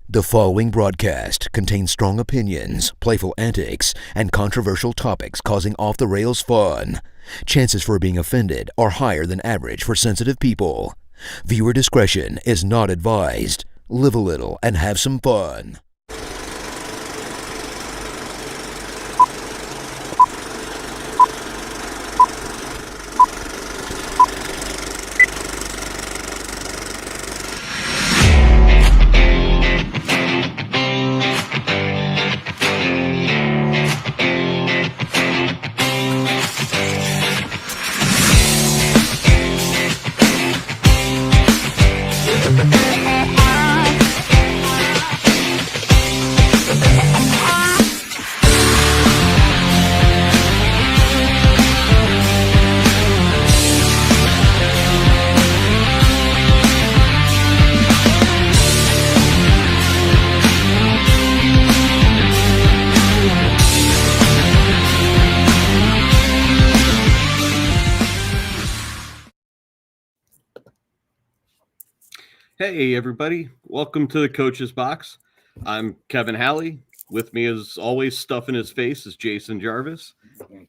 The following broadcast contains strong opinions, playful antics, and controversial topics causing off-the-rails fun. Chances for being offended are higher than average for sensitive people. Viewer discretion is not advised. Live a little and have some fun. Hey, everybody. Welcome to the Coach's Box. I'm Kevin Halley. With me, as always, stuffing his face, is Jason Jarvis.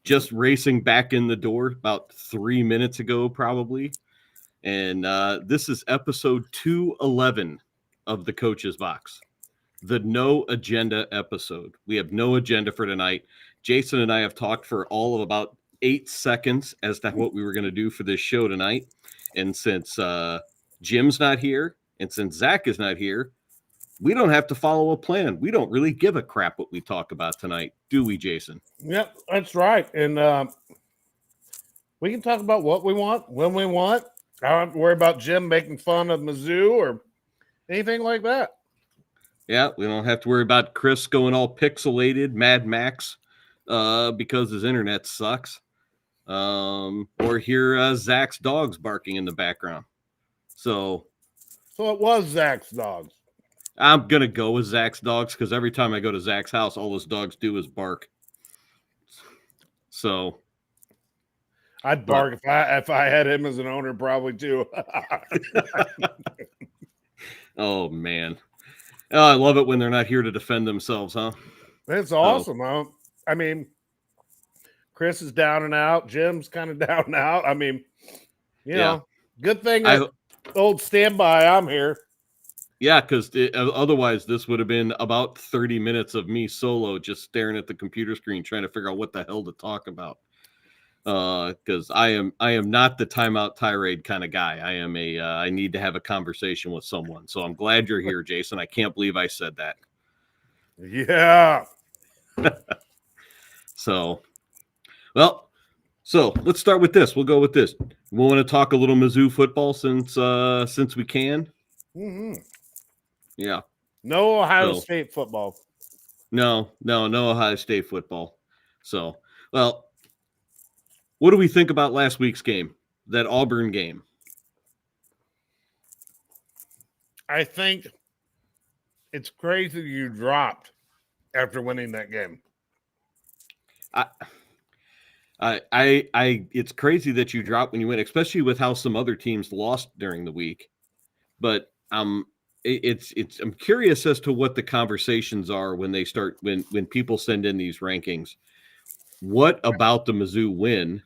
Just racing back in the door about 3 minutes ago, probably. And this is episode 211 of the Coach's Box, the no agenda episode. We have no agenda for tonight. Jason and I have talked for all of about 8 seconds as to what we were going to do for this show tonight. And since Jim's not here, and since Zach is not here, we don't have to follow a plan. We don't really give a crap what we talk about tonight, do we, Jason? Yep, that's right. And we can talk about what we want, when we want. I don't have to worry about Jim making fun of Mizzou or anything like that. Yeah, we don't have to worry about Chris going all pixelated, Mad Max, because his internet sucks. Or hear Zach's dogs barking in the background. So it was Zach's dogs. I'm going to go with Zach's dogs because every time I go to Zach's house, all those dogs do is bark. So I'd bark if I had him as an owner, probably too. Oh, man. Oh, I love it when they're not here to defend themselves, huh? It's awesome. I mean, Chris is down and out. Jim's kind of down and out. I mean, you know, good thing old standby, I'm here. Yeah, because otherwise this would have been about 30 minutes of me solo just staring at the computer screen trying to figure out what the hell to talk about. Because I am not the timeout tirade kind of guy. I am I need to have a conversation with someone. So I'm glad you're here, Jason. I can't believe I said that. Yeah. So let's start with this. We'll go with this. We want to talk a little Mizzou football since we can. Mm-hmm. Yeah. No Ohio State football. No Ohio State football. So, well, what do we think about last week's game, that Auburn game? I think it's crazy you dropped after winning that game. It's crazy that you dropped when you win, especially with how some other teams lost during the week. But I'm curious as to what the conversations are when they start when people send in these rankings. What about the Mizzou win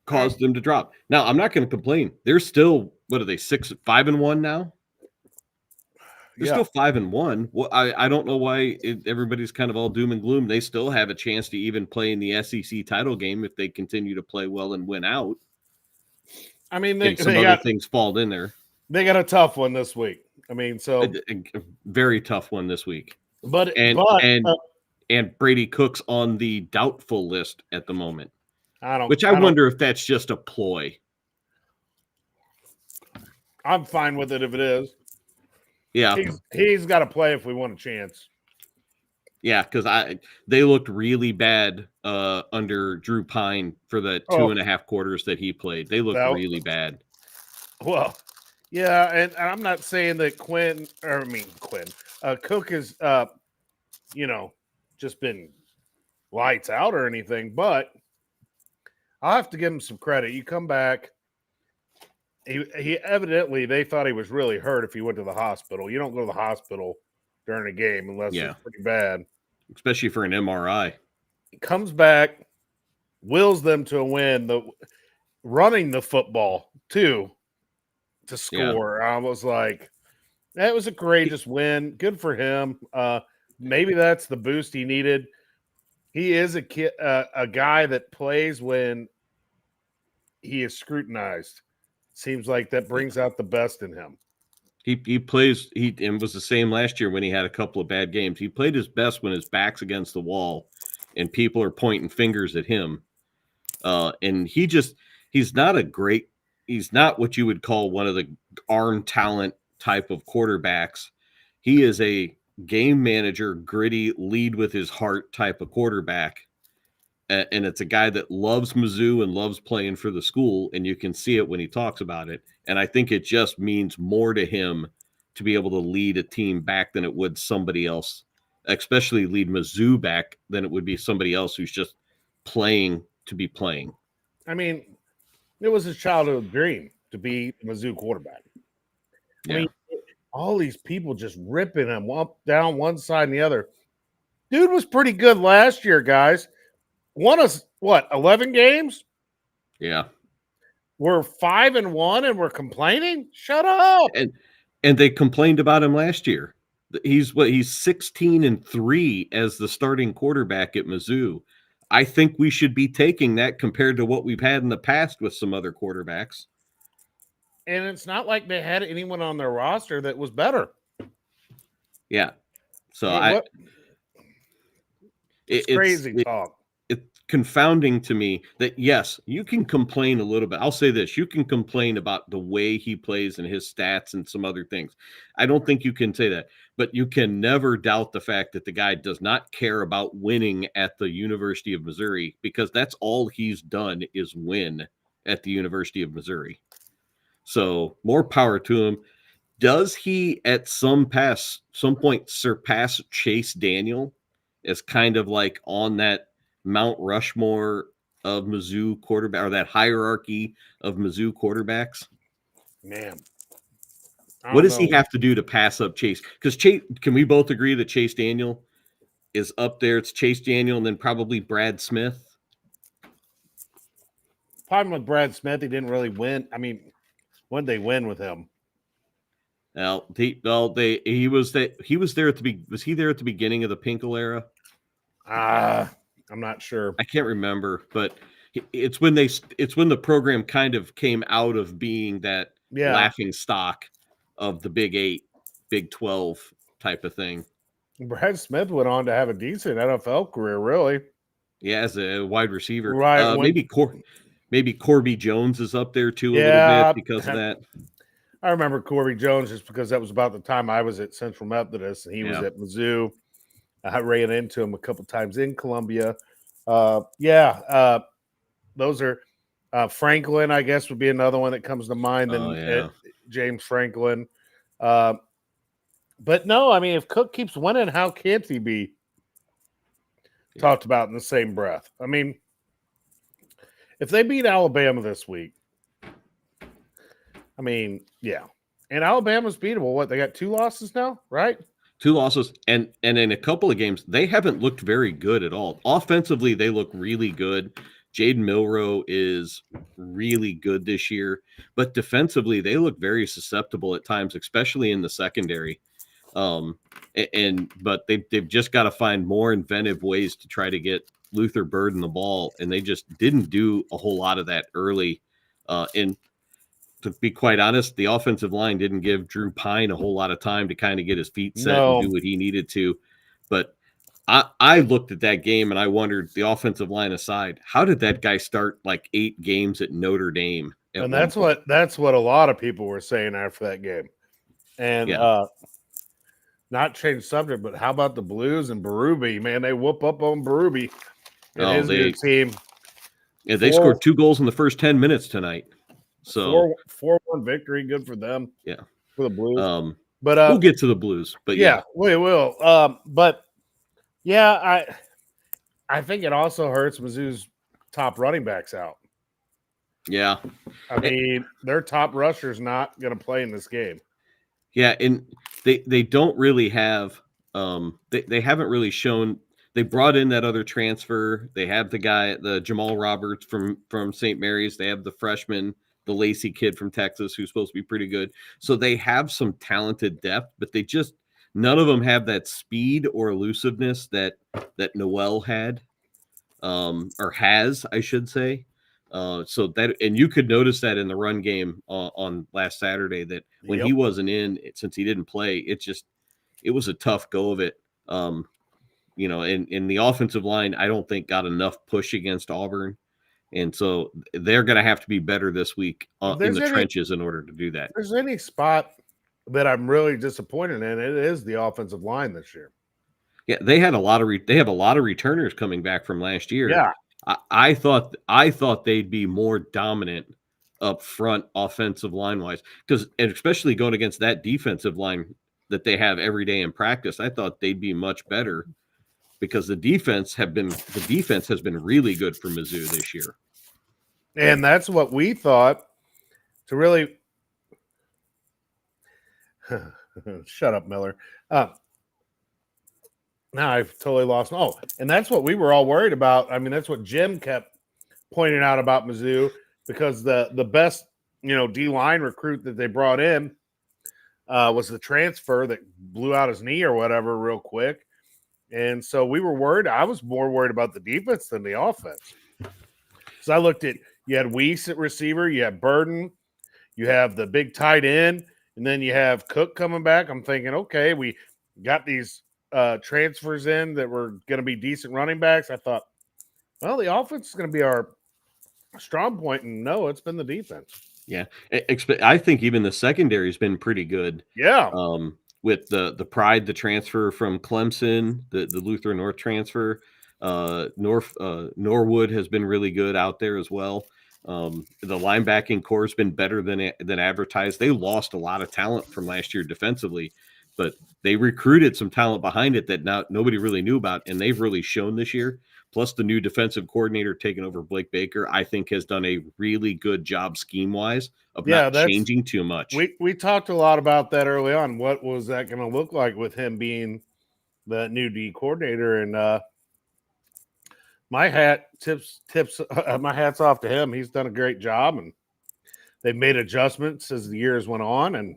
caused them to drop? Now, I'm not going to complain. They're still, what are they, 5-1 now? They're still 5-1. Well, I don't know why everybody's kind of all doom and gloom. They still have a chance to even play in the SEC title game if they continue to play well and win out. I mean, other things fall in there. They got a tough one this week. I mean, so a very tough one this week. But Brady Cook's on the doubtful list at the moment. I don't wonder if that's just a ploy. I'm fine with it if it is. Yeah, he's got to play if we want a chance. Yeah, because they looked really bad under Drew Pine for the 2.5 quarters that he played. They looked really bad. Well, yeah, and I'm not saying that Cook has, just been lights out or anything, but I'll have to give him some credit. You come back, he evidently they thought he was really hurt if he went to the hospital. You don't go to the hospital during a game unless it's pretty bad, especially for an MRI. He comes back, wills them to a win. Running the football too to score. I was like, that was a courageous win. Good for him. Maybe that's the boost he needed. He is a guy that plays when he is scrutinized. Seems like that brings out the best in him. He plays. And was the same last year when he had a couple of bad games. He played his best when his back's against the wall and people are pointing fingers at him. And he's not what you would call one of the arm talent type of quarterbacks. He is a game manager, gritty, lead with his heart type of quarterback. And it's a guy that loves Mizzou and loves playing for the school, and you can see it when he talks about it. And I think it just means more to him to be able to lead a team back than it would somebody else, especially lead Mizzou back than it would be somebody else who's just playing to be playing. I mean, it was his childhood dream to be a Mizzou quarterback. I mean, all these people just ripping him up, down one side and the other. Dude was pretty good last year, guys. Won us, 11 games? Yeah. We're 5-1 and we're complaining? Shut up. And they complained about him last year. He's 16-3 as the starting quarterback at Mizzou. I think we should be taking that compared to what we've had in the past with some other quarterbacks. And it's not like they had anyone on their roster that was better. Yeah. So it's crazy talk. It's confounding to me that, yes, you can complain a little bit. I'll say this. You can complain about the way he plays and his stats and some other things. I don't think you can say that. But you can never doubt the fact that the guy does not care about winning at the University of Missouri, because that's all he's done is win at the University of Missouri. So more power to him. Does he at some point surpass Chase Daniel as kind of like on that Mount Rushmore of Mizzou quarterback, or that hierarchy of Mizzou quarterbacks? Man. What does he have to do to pass up Chase? Because can we both agree that Chase Daniel is up there? It's Chase Daniel and then probably Brad Smith. Problem with Brad Smith, he didn't really win. I mean, when did they win with him? Well, he was there at was he there at the beginning of the Pinkel era? I'm not sure. I can't remember, but it's when the program kind of came out of being that laughing stock of the Big 8, Big 12 type of thing. Brad Smith went on to have a decent NFL career, really. Yeah, as a wide receiver. Right. Maybe Corby Jones is up there too a little bit because of that. I remember Corby Jones just because that was about the time I was at Central Methodist and he was at Mizzou. I ran into him a couple times in Columbia. Those are Franklin, I guess, would be another one that comes to mind. James Franklin. But no, I mean, if Cook keeps winning, how can't he be talked about in the same breath? I mean, if they beat Alabama this week, I mean, yeah. And Alabama's beatable. What, they got 2 losses now, right? 2 losses. And in a couple of games, they haven't looked very good at all. Offensively, they look really good. Jaden Milroe is really good this year. But defensively, they look very susceptible at times, especially in the secondary. But they've just got to find more inventive ways to try to get Luther Burden the ball. And they just didn't do a whole lot of that early. And to be quite honest, the offensive line didn't give Drew Pine a whole lot of time to kind of get his feet set and do what he needed to. But I looked at that game and I wondered, the offensive line aside, how did that guy start like 8 games at Notre Dame? And that's what a lot of people were saying after that game. And not change subject, but how about the Blues and Berube? Man, they whoop up on Berube and his new team. Yeah, they scored 2 goals in the first 10 minutes tonight. So 4-1 victory, good for them. Yeah, for the Blues. But we'll get to the Blues. But yeah, we will. But yeah, I think it also hurts Mizzou's top running backs out. Yeah. I mean, their top rusher's not going to play in this game. Yeah, and they don't really have they haven't really shown. They brought in that other transfer. They have the Jamal Roberts from St. Mary's. They have the freshman, the Lacey kid from Texas, who's supposed to be pretty good. So they have some talented depth, but none of them have that speed or elusiveness that Noel had, or has, I should say. So that, and you could notice that in the run game on last Saturday, that when he wasn't in, since he didn't play, it was a tough go of it. In the offensive line, I don't think got enough push against Auburn. And so they're going to have to be better this week in the trenches in order to do that. If there's any spot that I'm really disappointed in, it is the offensive line this year. Yeah, they have a lot of returners coming back from last year. Yeah. I thought they'd be more dominant up front offensive line wise, and especially going against that defensive line that they have every day in practice. I thought they'd be much better because the defense has been really good for Mizzou this year. And that's what we thought to really shut up, Miller. Now I've totally lost. Oh, and that's what we were all worried about. I mean, that's what Jim kept pointing out about Mizzou, because the best, D-line recruit that they brought in was the transfer that blew out his knee or whatever real quick. And so we were worried. I was more worried about the defense than the offense. So I looked at, you had Weiss at receiver, you have Burden, you have the big tight end, and then you have Cook coming back. I'm thinking, okay, we got these transfers in that were going to be decent running backs. I thought, well, the offense is going to be our strong point, and no, it's been the defense. Yeah, I think even the secondary has been pretty good. Yeah, with the Pride, the transfer from Clemson, the Luther North transfer, Norwood has been really good out there as well. The linebacking core has been better than advertised. They lost a lot of talent from last year defensively, but they recruited some talent behind it that nobody really knew about, and they've really shown this year. Plus, the new defensive coordinator taking over, Blake Baker, I think has done a really good job scheme-wise of not changing too much. We talked a lot about that early on. What was that going to look like with him being the new D coordinator? And my hat's off to him. He's done a great job, and they've made adjustments as the years went on, and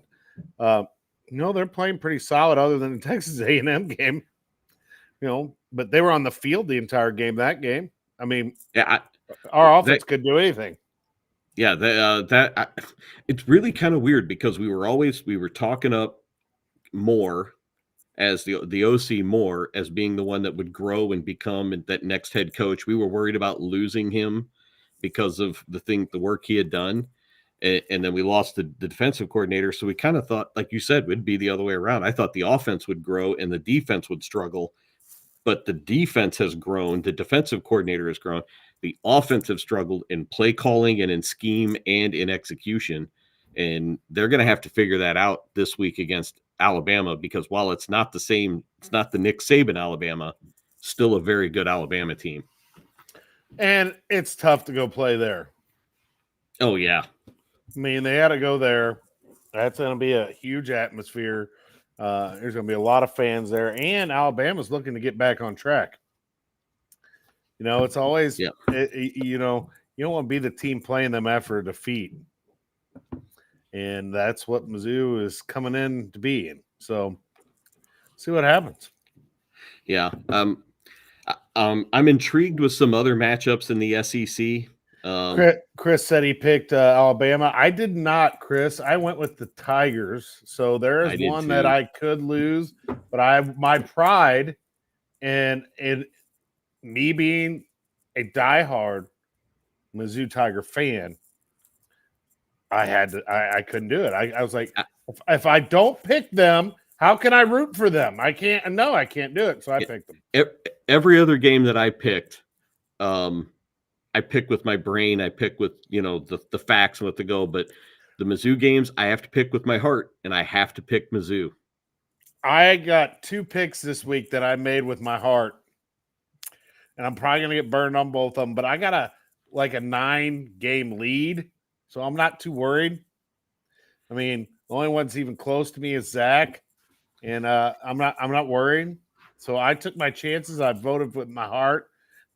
they're playing pretty solid other than the Texas A&M game. But they were on the field the entire game, that game. I mean, our offense could do anything. Yeah, it's really kind of weird because we were talking up Moore as the OC Moore as being the one that would grow and become that next head coach. We were worried about losing him because of the work he had done. And then we lost the defensive coordinator. So we kind of thought, like you said, would be the other way around. I thought the offense would grow and the defense would struggle. But the defense has grown. The defensive coordinator has grown. The offense have struggled in play calling and in scheme and in execution. And they're going to have to figure that out this week against Alabama, because while it's not the same, it's not the Nick Saban Alabama, still a very good Alabama team. And it's tough to go play there. Oh, yeah. I mean, they had to go there. That's going to be a huge atmosphere. There's going to be a lot of fans there, and Alabama's looking to get back on track. It's always, you don't want to be the team playing them after a defeat. And that's what Mizzou is coming in to be. So see what happens. Yeah. I'm intrigued with some other matchups in the SEC. Chris said he picked Alabama. I did not, Chris. I went with the Tigers. So there is one that I could lose, but my pride and me being a diehard Mizzou Tiger fan, I couldn't do it. I was like, if I don't pick them, how can I root for them? I can't do it. So I picked them. Every other game that I picked, I pick with my brain. I pick with, the facts and what to go. But the Mizzou games, I have to pick with my heart, and I have to pick Mizzou. I got 2 picks this week that I made with my heart, and I'm probably going to get burned on both of them. But I got to like a 9-game lead, so I'm not too worried. I mean, the only one's even close to me is Zach, and I'm not worried. So I took my chances. I voted with my heart.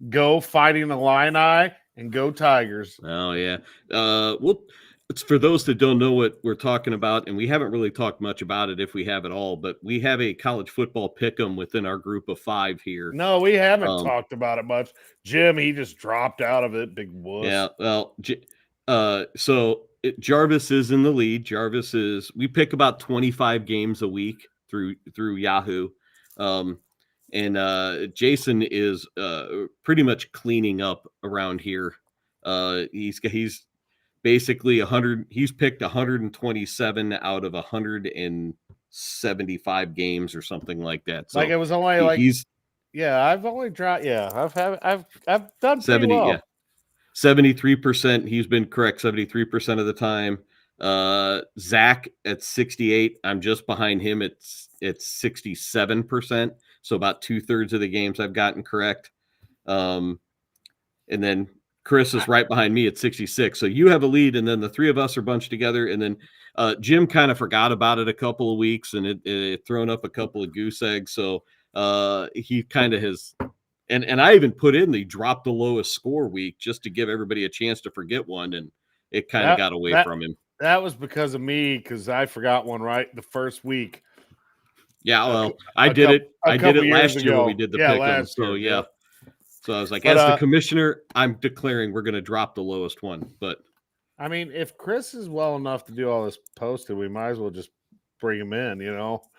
Go Fighting Illini and go Tigers. Oh yeah. Well, it's for those that don't know what we're talking about, and we haven't really talked much about it if we have at all, but we have a college football pick'em within our group of 5 here. No, we haven't talked about it much. Jim, he just dropped out of it, big wuss. Yeah, well, Jarvis is in the lead. We pick about 25 games a week through Yahoo. And Jason is pretty much cleaning up around here. He's basically 100. He's picked 127 out of 175 games or something like that. So like it was only like I've only dropped. Yeah, I've done 70. Pretty well. Yeah, 73%. He's been correct 73% of the time. Zach at 68. I'm just behind him. It's 67%. So about 2/3 of the games I've gotten correct. And then Chris is right behind me at 66. So you have a lead, and then the three of us are bunched together. And then Jim kind of forgot about it a couple of weeks, and it thrown up a couple of goose eggs. So he kind of has, and I even put in the drop the lowest score week just to give everybody a chance to forget one, and it kind of got away from him. That was because of me, because I forgot one right the first week. Yeah, well, I did it last year when we did the pick. So yeah. So I was like, as the commissioner, I'm declaring we're going to drop the lowest one. But I mean, if Chris is well enough to do all this posting, we might as well just bring him in. Well,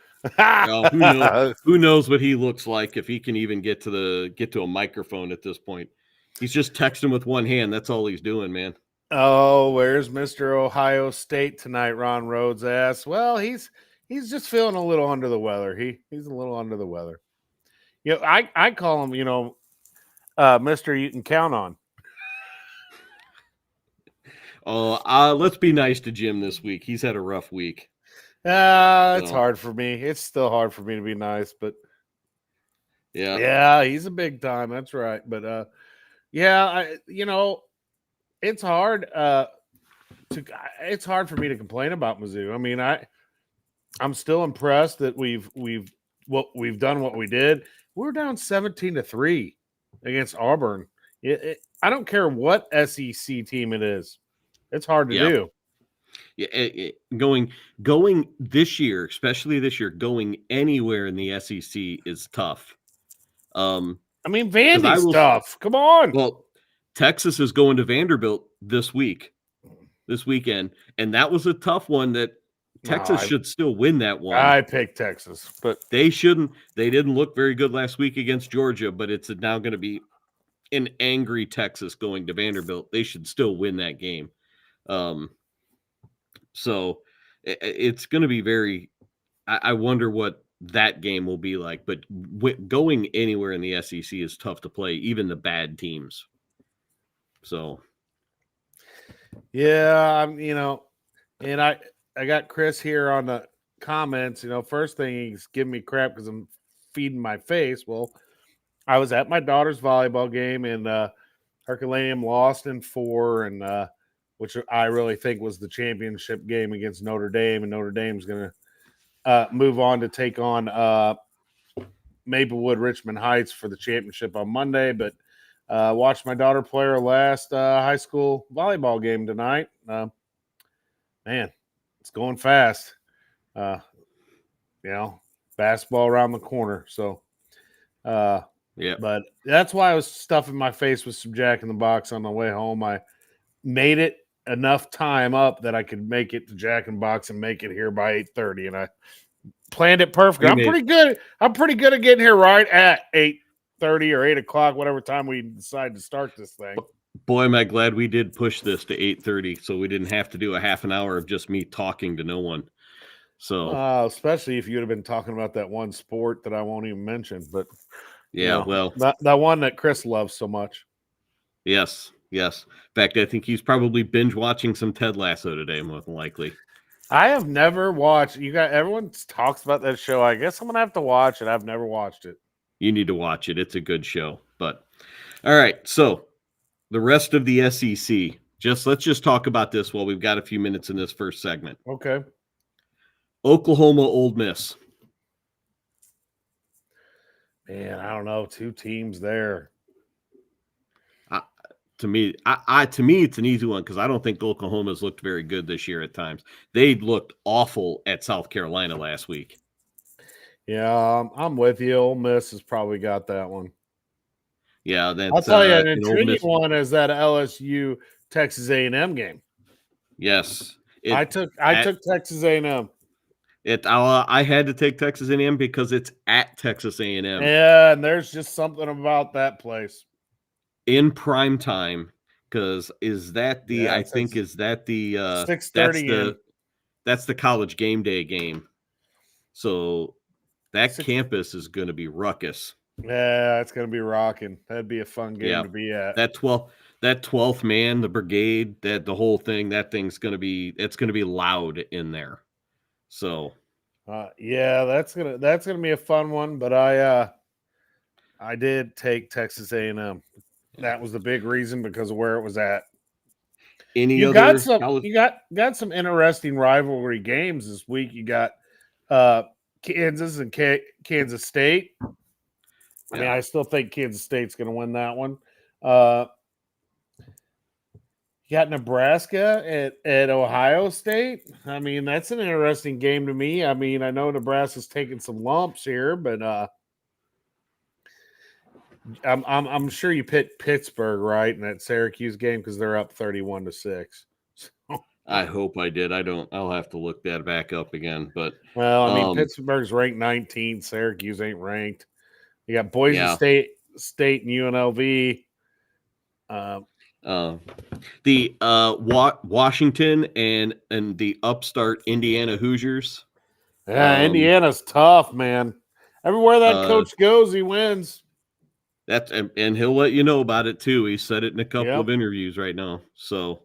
who knows what he looks like if he can even get to a microphone at this point. He's just texting with one hand. That's all he's doing, man. Oh, where's Mr. Ohio State tonight? Ron Rhodes asked. Well, he's just feeling a little under the weather. He's a little under the weather. I call him, Mr. You can count on. Oh, let's be nice to Jim this week. He's had a rough week. It's hard for me. It's still hard for me to be nice, but yeah, he's a big time. That's right. But it's hard. It's hard for me to complain about Mizzou. I mean, I'm still impressed that we've done what we did. We're down 17-3 against Auburn. I don't care what SEC team it is. It's hard to do. Yeah, going this year, especially this year, going anywhere in the SEC is tough. I mean, Vandy's tough. Come on. Well, Texas is going to Vanderbilt this weekend, and that was a tough one that Texas should still win that one. I picked Texas, but they shouldn't. They didn't look very good last week against Georgia, but it's now going to be an angry Texas going to Vanderbilt. They should still win that game. So it's going to be very. I wonder what that game will be like. But going anywhere in the SEC is tough to play, even the bad teams. So, yeah, and I got Chris here on the comments. First thing he's giving me crap because I'm feeding my face. Well, I was at my daughter's volleyball game, and Herculaneum lost in 4, and which I really think was the championship game against Notre Dame, and Notre Dame's going to move on to take on Maplewood Richmond Heights for the championship on Monday. But watched my daughter play her last high school volleyball game tonight. Man, it's going fast. Basketball around the corner. So, yeah. But that's why I was stuffing my face with some Jack in the Box on the way home. I made it enough time up that I could make it to Jack in the Box and make it here by 8:30, and I planned it perfectly. I'm pretty good. I'm pretty good at getting here right at 8:30 or 8 o'clock, whatever time we decide to start this thing. Boy, am I glad we did push this to 8:30, so we didn't have to do a half an hour of just me talking to no one. So, especially if you'd have been talking about that one sport that I won't even mention, but well, that one that Chris loves so much. Yes. In fact, I think he's probably binge watching some Ted Lasso today, more than likely. I have never watched. Everyone talks about that show. I guess I'm gonna have to watch it. I've never watched it. You need to watch it. It's a good show. But all right, so the rest of the SEC. Let's just talk about this while we've got a few minutes in this first segment. Okay. Oklahoma, Ole Miss. Man, I don't know. 2 teams there. To me, it's an easy one because I don't think Oklahoma's looked very good this year at times. They looked awful at South Carolina last week. Yeah, I'm with you. Ole Miss has probably got that one. Yeah, that's, I'll tell you an Ole intriguing Miss. one is that LSU Texas A&M game. Yes, I took Texas A&M. I had to take Texas A&M because it's at Texas A&M. Yeah, and there's just something about that place in prime time. Because is that the 6:30? That's the college game day game. So that campus is going to be ruckus. Yeah, it's going to be rocking. That'd be a fun game to be at. That 12th man, the brigade, that the whole thing, it's going to be loud in there. So, yeah, that's gonna be a fun one. But I did take Texas A&M. That was the big reason because of where it was at. You got some interesting rivalry games this week. You got Kansas and Kansas State. I mean, I still think Kansas State's going to win that one. You got Nebraska at Ohio State. I mean, that's an interesting game to me. I mean, I know Nebraska's taking some lumps here, but I'm sure you picked Pittsburgh right in that Syracuse game because they're up 31-6. So, I hope I did. I'll have to look that back up again. But well, I mean, Pittsburgh's ranked 19th. Syracuse ain't ranked. You got Boise State and UNLV. The Washington and the upstart Indiana Hoosiers. Yeah, Indiana's tough, man. Everywhere that coach goes, he wins. And he'll let you know about it too. He said it in a couple of interviews right now. So,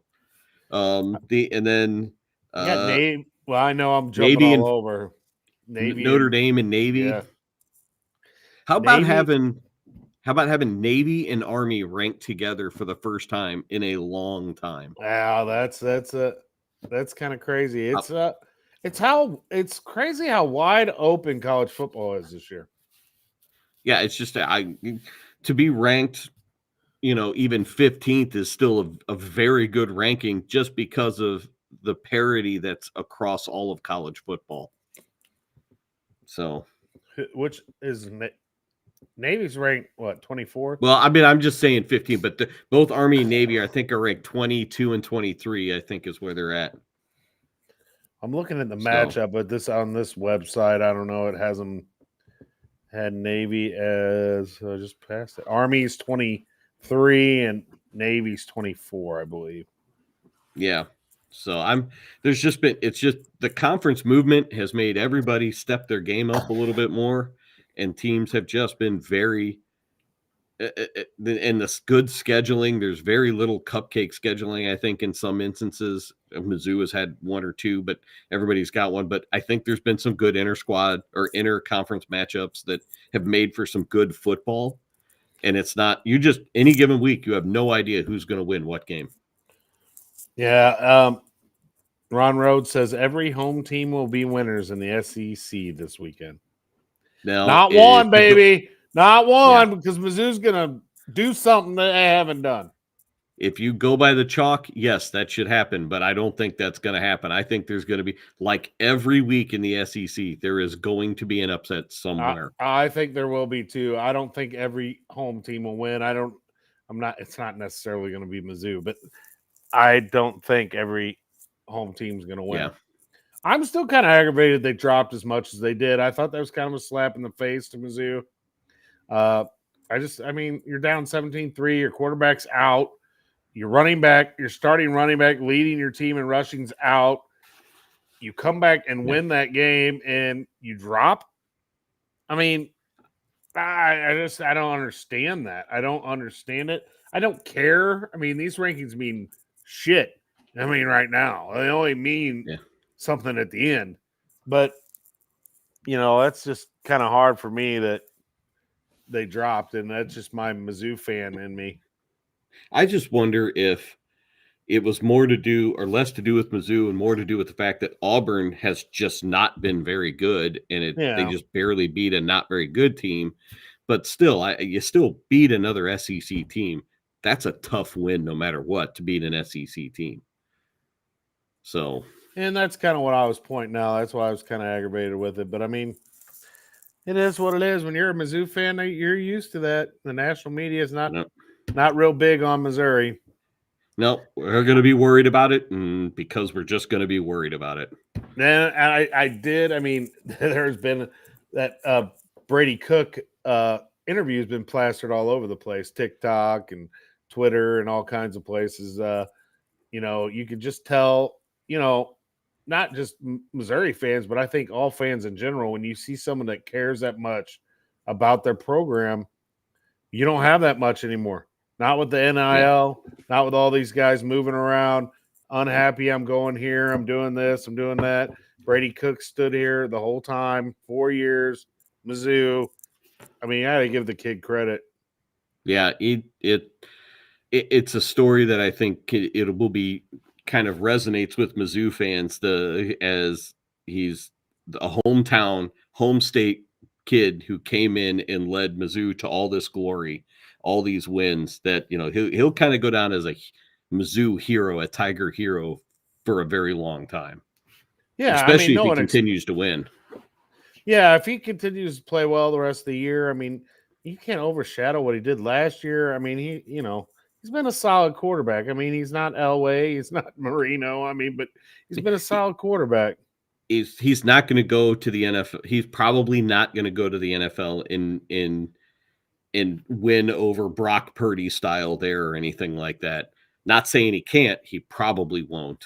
got Navy. Well, I know I'm jumping all over Navy, Notre Dame, and Navy. Yeah. How about having Navy and Army ranked together for the first time in a long time? Wow, that's kind of crazy. It's crazy how wide open college football is this year. Yeah, it's just to be ranked, even 15th is still a very good ranking just because of the parity that's across all of college football. So, which is Navy's ranked what, 24? Well, I mean, I'm just saying 15, but both Army and Navy, I think, are ranked 22 and 23. I think is where they're at. I'm looking at the matchup, but on this website, I don't know. It has them had Navy as just past it. Army's 23 and Navy's 24, I believe. Yeah. So it's just the conference movement has made everybody step their game up a little bit more, and teams have just been very in this good scheduling. There's very little cupcake scheduling, I think, in some instances. Mizzou has had one or two, but everybody's got one. But I think there's been some good inter-squad or inter-conference matchups that have made for some good football. And it's not – any given week, you have no idea who's going to win what game. Yeah. Ron Rhodes says every home team will be winners in the SEC this weekend. Now, not one, baby. Not one, because Mizzou's going to do something that they haven't done. If you go by the chalk, yes, that should happen, but I don't think that's going to happen. I think there's going to be, like every week in the SEC, there is going to be an upset somewhere. I think there will be too. I don't think every home team will win. It's not necessarily going to be Mizzou, but I don't think every home team's going to win. Yeah. I'm still kind of aggravated they dropped as much as they did. I thought that was kind of a slap in the face to Mizzou. You're down 17-3, your quarterback's out, your starting running back leading your team in rushing's out. You come back and win that game and you drop. I mean, I don't understand that. I don't understand it. I don't care. I mean, these rankings mean shit. I mean, right now they only mean something at the end, but that's just kind of hard for me that they dropped, and that's just my Mizzou fan in me. I just wonder if it was more to do or less to do with Mizzou and more to do with the fact that Auburn has just not been very good, and they Yeah. just barely beat a not very good team. But still, you still beat another SEC team. That's a tough win no matter what, to beat an SEC team. So, And that's kind of what I was pointing out. That's why I was kind of aggravated with it. But I mean, it is what it is. When you're a Mizzou fan, you're used to that. The national media is not real big on Missouri. no, we're going to be worried about it, and because we're just going to be worried about it. And I did. I mean, there's been that Brady Cook interview has been plastered all over the place, TikTok and Twitter and all kinds of places. You could just tell, not just Missouri fans, but I think all fans in general, when you see someone that cares that much about their program, you don't have that much anymore. Not with the NIL, not with all these guys moving around, unhappy. I'm going here. I'm doing this. I'm doing that. Brady Cook stood here the whole time, 4 years, Mizzou. I mean, I got to give the kid credit. Yeah, it's a story that I think it will be kind of resonates with Mizzou fans, as he's a home state kid who came in and led Mizzou to all this glory, all these wins, that he'll kind of go down as a Mizzou hero, a Tiger hero, for a very long time. Yeah, especially if he continues to win. Yeah, if he continues to play well the rest of the year, I mean, you can't overshadow what he did last year. I mean, he's been a solid quarterback. I mean, he's not Elway, he's not Marino. I mean, but he's been a solid quarterback. He's not going to go to the NFL. He's probably not going to go to the NFL in win over Brock Purdy style there or anything like that. Not saying he can't. He probably won't.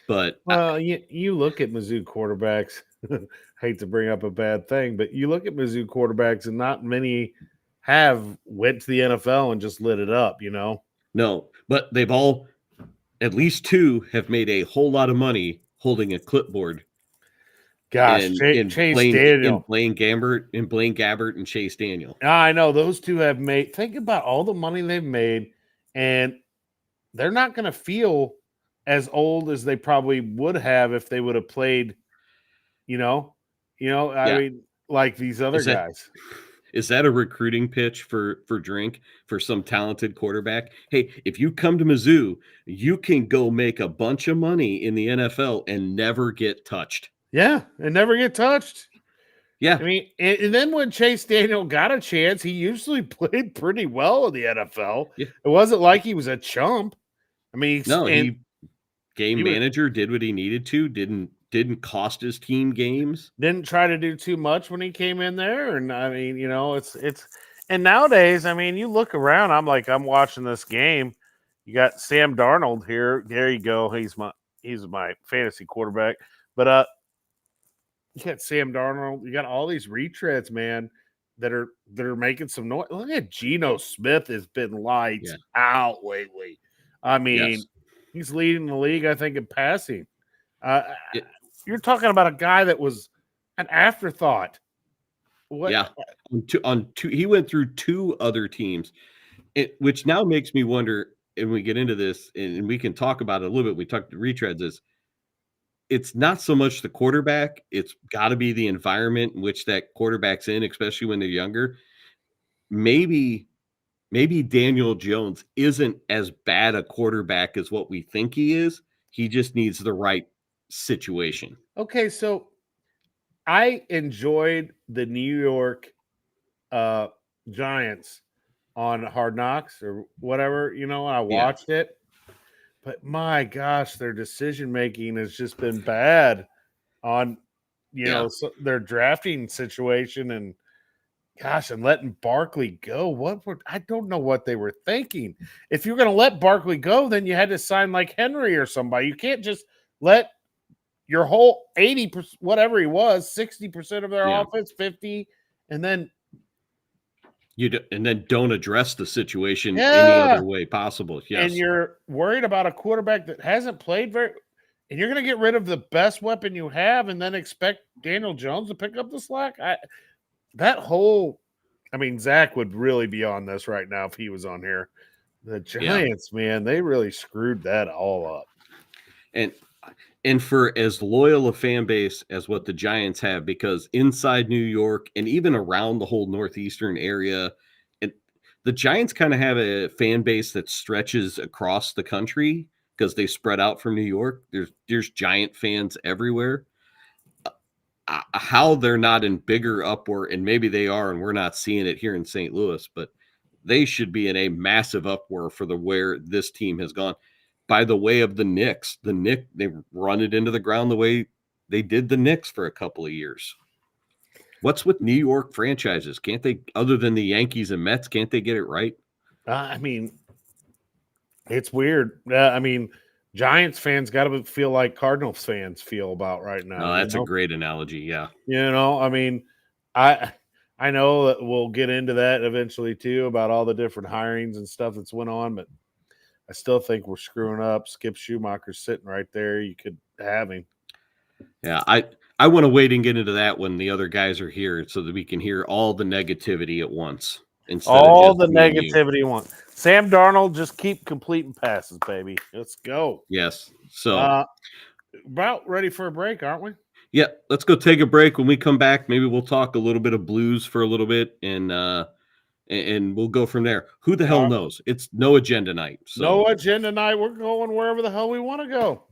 But you look at Mizzou quarterbacks. Hate to bring up a bad thing, but you look at Mizzou quarterbacks, and not many have went to the NFL and just lit it up. No, but they've all, at least two, have made a whole lot of money holding a clipboard. Gosh, Chase Daniel, Blaine Gabbert, and Chase Daniel. I know those two have made. Think about all the money they've made, and they're not going to feel as old as they probably would have if they would have played. I mean, like these other guys. Is that a recruiting pitch for Drink, for some talented quarterback? Hey, if you come to Mizzou, you can go make a bunch of money in the NFL and never get touched. Yeah, and never get touched. Yeah. I mean, and then when Chase Daniel got a chance, he usually played pretty well in the NFL. Yeah. It wasn't like he was a chump. I mean, game manager, did what he needed to, didn't cost his team games. Didn't try to do too much when he came in there. And I mean, it's and nowadays, I mean, you look around, I'm watching this game. You got Sam Darnold here. There you go. He's my fantasy quarterback. But you got Sam Darnold. You got all these retreads, man, that are making some noise. Look at Geno Smith has been lights out lately. I mean, he's leading the league, I think, in passing. You're talking about a guy that was an afterthought. What? Yeah, on two, he went through two other teams, which now makes me wonder. And we get into this, and we can talk about it a little bit. We talked to retreads. It's not so much the quarterback; it's got to be the environment in which that quarterback's in, especially when they're younger. Maybe Daniel Jones isn't as bad a quarterback as what we think he is. He just needs the right situation. Okay, so I enjoyed the New York Giants on Hard Knocks or whatever, I watched it. But my gosh, their decision making has just been bad on their drafting situation, and gosh, and letting Barkley go. I don't know what they were thinking. If you're going to let Barkley go, then you had to sign like Henry or somebody. You can't just let your whole 80%, whatever he was, 60% of their offense, 50, and then don't address the situation any other way possible. Yes. And you're worried about a quarterback that hasn't played and you're going to get rid of the best weapon you have and then expect Daniel Jones to pick up the slack. Zach would really be on this right now if he was on here. The Giants, man, they really screwed that all up. And for as loyal a fan base as what the Giants have, because inside New York and even around the whole northeastern area, the Giants kind of have a fan base that stretches across the country because they spread out from New York. There's Giant fans everywhere. How they're not in bigger uproar, and maybe they are, and we're not seeing it here in St. Louis, but they should be in a massive uproar for where this team has gone. By the way of the Knicks, they run it into the ground the way they did the Knicks for a couple of years. What's with New York franchises? Can't they, other than the Yankees and Mets, can't they get it right? I mean, it's weird. Giants fans got to feel like Cardinals fans feel about right now. No, that's a great analogy. Yeah. I know that we'll get into that eventually too about all the different hirings and stuff that's went on, but I still think we're screwing up. Skip Schumacher's sitting right there. You could have him. Yeah, I want to wait and get into that when the other guys are here so that we can hear all the negativity at once. All the negativity at once. Sam Darnold, just keep completing passes, baby. Let's go. Yes. So about ready for a break, aren't we? Yeah, let's go take a break. When we come back, maybe we'll talk a little bit of Blues for a little bit, and we'll go from there. Who the hell knows? It's no agenda night. So. No agenda night. We're going wherever the hell we want to go.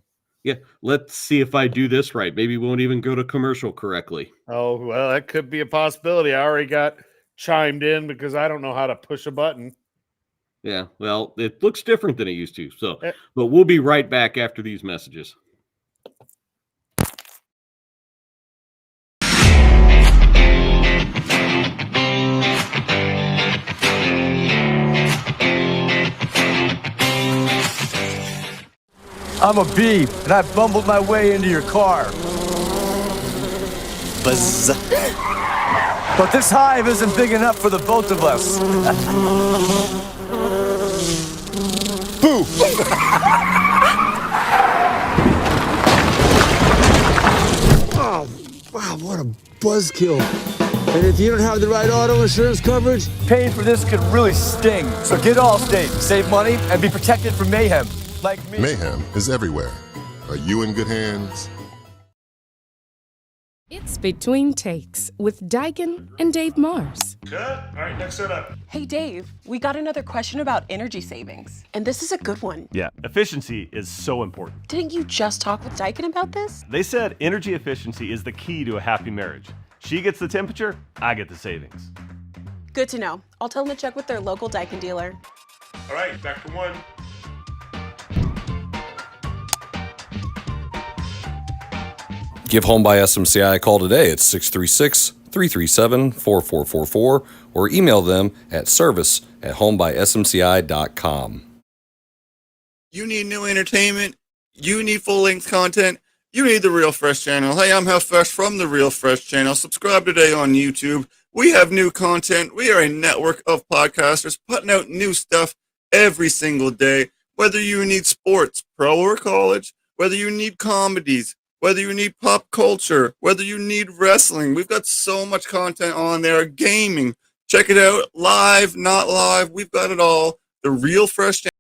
Yeah, let's see if I do this right. Maybe we won't even go to commercial correctly. Oh, well, that could be a possibility. I already got chimed in because I don't know how to push a button. Yeah, well, it looks different than it used to. So, but we'll be right back after these messages. I'm a bee, and I bumbled my way into your car. Buzz. But this hive isn't big enough for the both of us. Boo! Oh, wow, what a buzzkill. And if you don't have the right auto insurance coverage, paying for this could really sting. So get Allstate, save money, and be protected from mayhem. Like me. Mayhem is everywhere. Are you in good hands? It's Between Takes with Daikin and Dave Mars. Cut. All right, next set up. Hey, Dave, we got another question about energy savings. And this is a good one. Yeah, efficiency is so important. Didn't you just talk with Daikin about this? They said energy efficiency is the key to a happy marriage. She gets the temperature, I get the savings. Good to know. I'll tell them to check with their local Daikin dealer. All right, back to one. Give Home by SMCI a call today at 636-337-4444 or email them at service@homebysmci.com. You need new entertainment. You need full-length content. You need the Real Fresh channel. Hey, I'm Health Fresh from the Real Fresh channel. Subscribe today on YouTube. We have new content. We are a network of podcasters putting out new stuff every single day. Whether you need sports, pro or college, whether you need comedies, whether you need pop culture, whether you need wrestling, we've got so much content on there. Gaming, check it out. Live, not live, we've got it all. The Real Fresh channel.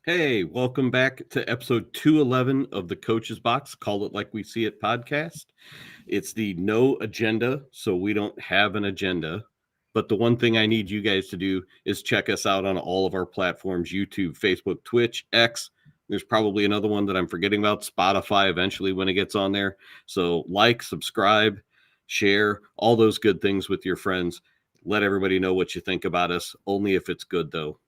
Hey, welcome back to episode 211 of the Coach's Box. Call it like we see it podcast. It's the no agenda, so we don't have an agenda. But the one thing I need you guys to do is check us out on all of our platforms: YouTube, Facebook, Twitch, X. There's probably another one that I'm forgetting about, Spotify, eventually when it gets on there. So like, subscribe, share, all those good things with your friends. Let everybody know what you think about us, only if it's good, though.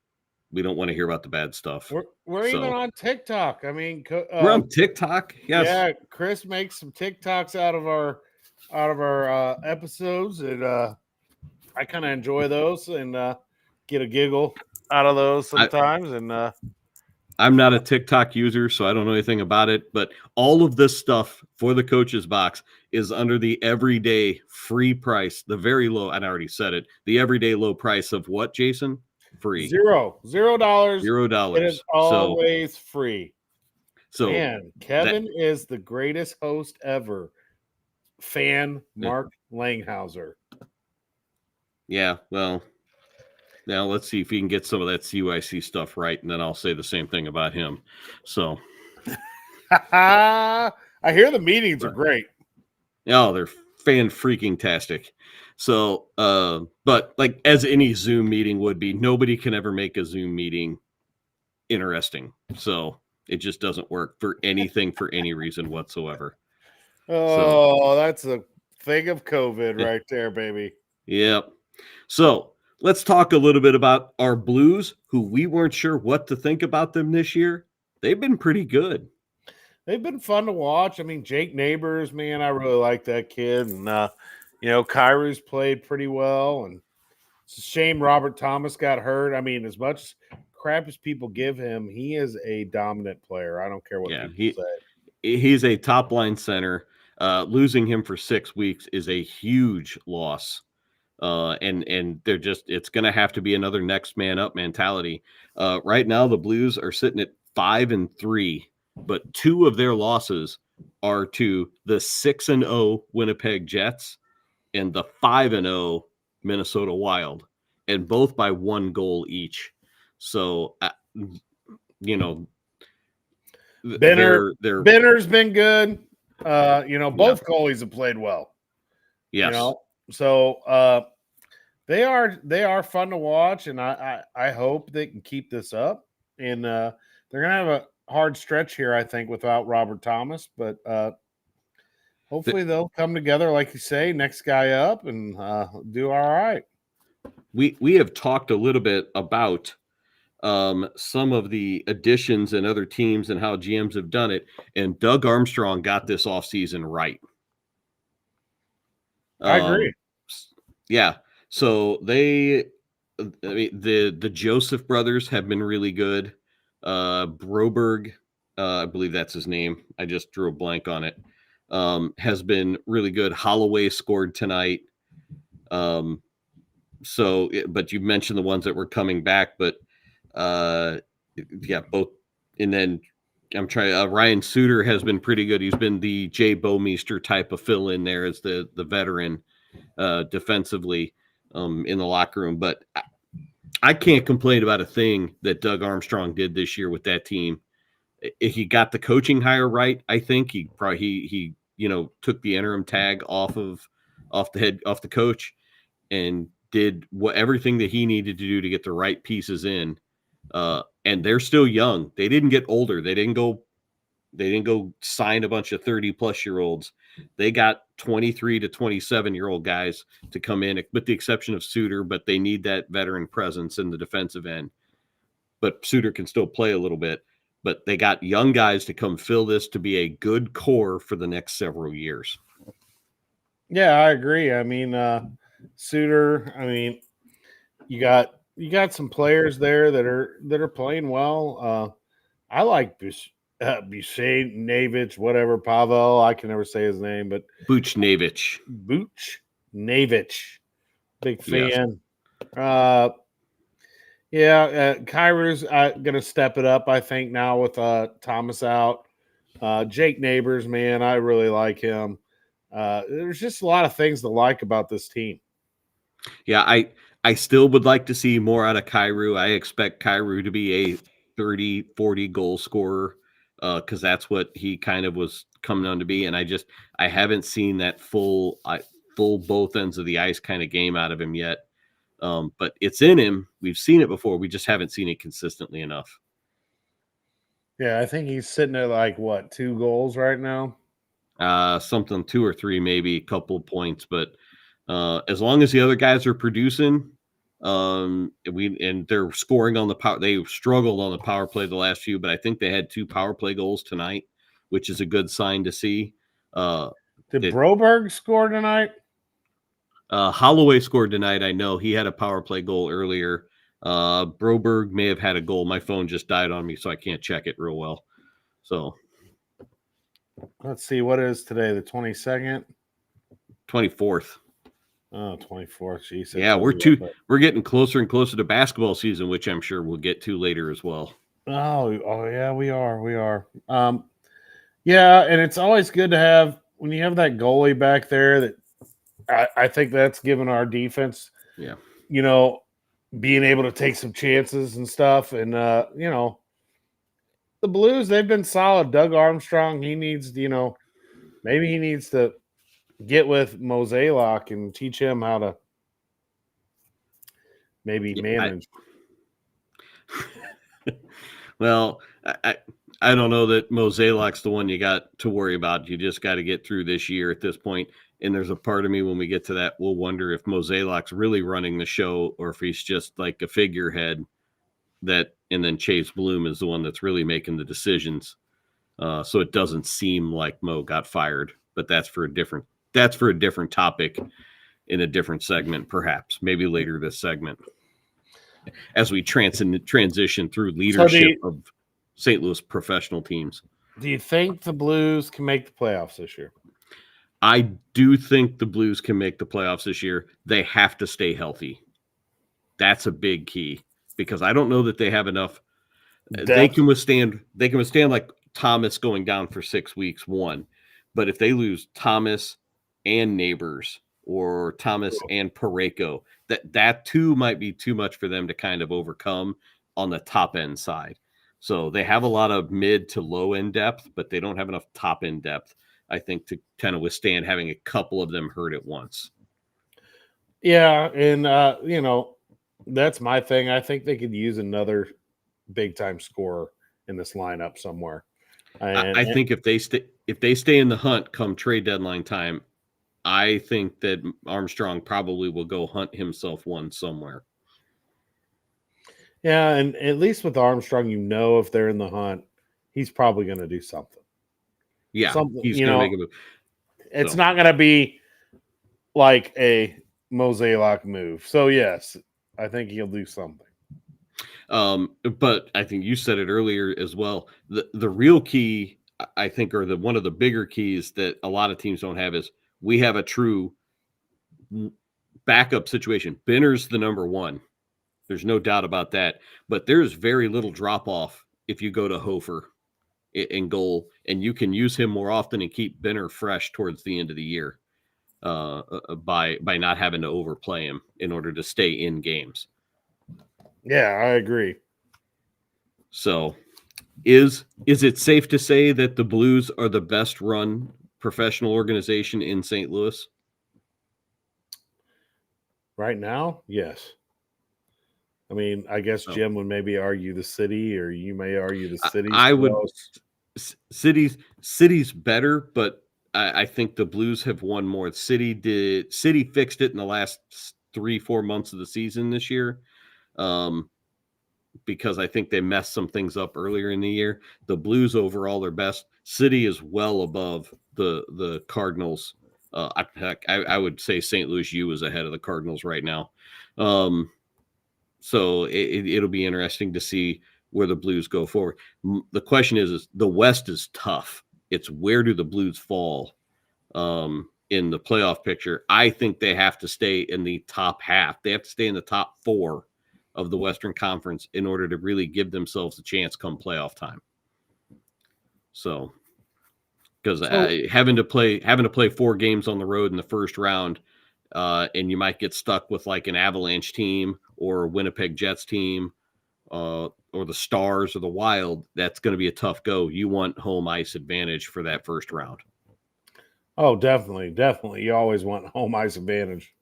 We don't want to hear about the bad stuff. We're even on TikTok. I mean, we're on TikTok. Yes. Yeah, Chris makes some TikToks out of our episodes, and I kind of enjoy those and get a giggle out of those sometimes. I'm not a TikTok user, so I don't know anything about it. But all of this stuff for the Coach's Box is under the everyday free price, the very low. And I already said it. The everyday low price of what, Jason? Free. $0. $0. It is always free. So man, Kevin is the greatest host ever. Fan Mark Langhauser. Yeah, well, now let's see if he can get some of that CYC stuff right, and then I'll say the same thing about him. So I hear the meetings are great. Oh, they're fan-freaking-tastic. So, but like as any Zoom meeting would be, nobody can ever make a Zoom meeting interesting. It just doesn't work for anything for any reason whatsoever. Oh, that's a thing of COVID right there, baby. Yep. So let's talk a little bit about our Blues, who we weren't sure what to think about them this year. They've been pretty good. They've been fun to watch. I mean, Jake Neighbors, man, I really like that kid. And, Kyrie's played pretty well. And it's a shame Robert Thomas got hurt. I mean, as much crap as people give him, he is a dominant player. I don't care what people say. He's a top-line center. Losing him for 6 weeks is a huge loss. And they're it's going to have to be another next man up mentality. Right now, the Blues are sitting at 5-3, but 2 of their losses are to the 6-0 Winnipeg Jets and the 5-0 Minnesota Wild, and both by 1 goal each. So, Benner's been good. Both goalies have played well. Yes. So they are fun to watch, and I hope they can keep this up. And they're gonna have a hard stretch here, I think, without Robert Thomas, but hopefully they'll come together, like you say, next guy up, and do all right. We have talked a little bit about some of the additions and other teams and how GMs have done it, and Doug Armstrong got this offseason right. I agree. Yeah. So the Joseph brothers have been really good. Broberg, I believe that's his name. I just drew a blank on it. Has been really good. Holloway scored tonight. But you mentioned the ones that were coming back, but both. And then I'm trying. Ryan Suter has been pretty good. He's been the Jay Bouwmeester type of fill in there as the veteran defensively in the locker room. But I can't complain about a thing that Doug Armstrong did this year with that team. He got the coaching hire right. I think he took the interim tag off the coach and did everything that he needed to do to get the right pieces in. And they're still young. They didn't get older. They didn't go sign a bunch of 30-plus-year-olds. They got 23 to 27-year-old guys to come in, with the exception of Suter, but they need that veteran presence in the defensive end. But Suter can still play a little bit. But they got young guys to come fill this to be a good core for the next several years. Yeah, I agree. I mean, Suter, you got some players there that are playing well. I like Buchnevich, whatever, Pavel. I can never say his name, but Buchnevich. Big fan. Yes. Kyrie's going to step it up, I think, now with Thomas out. Jake Neighbors, man, I really like him. There's just a lot of things to like about this team. Yeah, I still would like to see more out of Kyrou. I expect Kyrou to be 30, 40 goal scorer, because that's what he kind of was coming on to be. And I haven't seen that full both ends of the ice kind of game out of him yet. But it's in him. We've seen it before. We just haven't seen it consistently enough. Yeah, I think he's sitting at like 2 goals right now. Something 2 or 3, maybe a couple of points, but as long as the other guys are producing, they're scoring on the power. They struggled on the power play the last few, but I think they had 2 power play goals tonight, which is a good sign to see. Did Broberg score tonight? Holloway scored tonight. I know he had a power play goal earlier. Broberg may have had a goal. My phone just died on me, so I can't check it real well. So let's see, what is today, the 22nd? 24th. Oh, 24th. Jeez. Yeah, we're getting closer and closer to basketball season, which I'm sure we'll get to later as well. Oh yeah, we are. Yeah, and it's always good to have when you have that goalie back there that I think that's given our defense, being able to take some chances and stuff. And, the Blues, they've been solid. Doug Armstrong, he needs, maybe he needs to get with Mozeliak and teach him how to maybe manage. Well, I don't know that Mozeliak's the one you got to worry about. You just got to get through this year at this point. And there's a part of me when we get to that, we'll wonder if Mozeliak's really running the show or if he's just like a figurehead and then Chase Bloom is the one that's really making the decisions. So it doesn't seem like Mo got fired, but that's for a different topic in a different segment, perhaps maybe later this segment as we transition through leadership of St. Louis professional teams. Do you think the Blues can make the playoffs this year? I do think the Blues can make the playoffs this year. They have to stay healthy. That's a big key because I don't know that they have enough. Depth. They can withstand like Thomas going down for 6 weeks, one. But if they lose Thomas and Neighbors or Thomas and Parayko, that too might be too much for them to kind of overcome on the top end side. So they have a lot of mid to low end depth, but they don't have enough top end depth, I think, to kind of withstand having a couple of them hurt at once. Yeah, and that's my thing. I think they could use another big time scorer in this lineup somewhere. I think if they stay in the hunt come trade deadline time, I think that Armstrong probably will go hunt himself one somewhere. Yeah, and at least with Armstrong, if they're in the hunt, he's probably going to do something. Yeah, he's going to make a move. It's not going to be like a Mozeliak move. So, yes, I think he'll do something. But I think you said it earlier as well. The real key, I think, or one of the bigger keys that a lot of teams don't have is we have a true backup situation. Benner's the number one. There's no doubt about that. But there's very little drop off if you go to Hofer in goal, and you can use him more often and keep Benner fresh towards the end of the year by not having to overplay him in order to stay in games. Yeah, I agree. So is it safe to say that the Blues are the best run professional organization in St. Louis? Right now? Yes. I mean, I guess Jim would maybe argue the city, or you may argue the city. I would. City's better, but I think the Blues have won more. City fixed it in the last 3-4 months of the season this year, because I think they messed some things up earlier in the year. The Blues overall are best. City is well above the Cardinals. I would say St. Louis U is ahead of the Cardinals right now. So it'll be interesting to see where the Blues go forward. The question is the West is tough. It's where do the Blues fall in the playoff picture? I think they have to stay in the top half. They have to stay in the top 4 of the Western Conference in order to really give themselves a chance come playoff time. So, because having to play 4 games on the road in the first round, and you might get stuck with like an Avalanche team or a Winnipeg Jets team or the Stars or the Wild, that's going to be a tough go. You want home ice advantage for that first round. Oh, definitely. Definitely. You always want home ice advantage.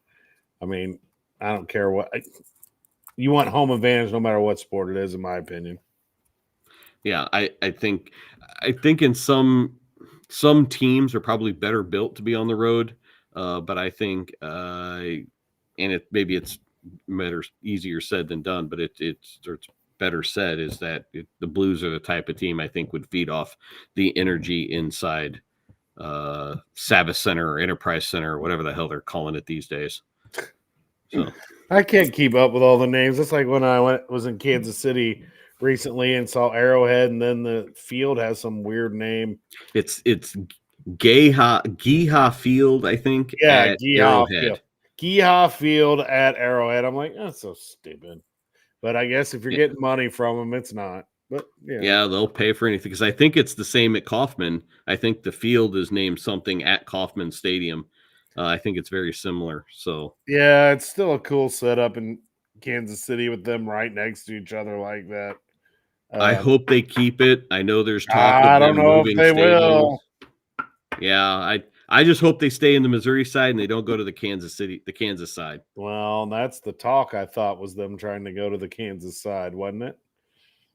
I mean, I don't care what you want home advantage no matter what sport it is, in my opinion. Yeah, I think in some teams are probably better built to be on the road, but I think and it's easier said than done, but it's better said is that the Blues are the type of team I think would feed off the energy inside Savvis Center or Enterprise Center or whatever the hell they're calling it these days. So I can't keep up with all the names. It's like when I was in Kansas City recently and saw Arrowhead, and then the field has some weird name. It's Geha Field, I think. Yeah, at Arrowhead. Geha Field at Arrowhead. I'm like, that's so stupid. But I guess if you're getting money from them, it's not. But yeah, they'll pay for anything because I think it's the same at Kauffman. I think the field is named something at Kauffman Stadium. I think it's very similar. So yeah, it's still a cool setup in Kansas City with them right next to each other like that. I hope they keep it. I know there's talk I of them don't know moving if they stadiums. will. Yeah, I just hope they stay in the Missouri side and they don't go to the Kansas side. Well, that's the talk. I thought was them trying to go to the Kansas side, wasn't it?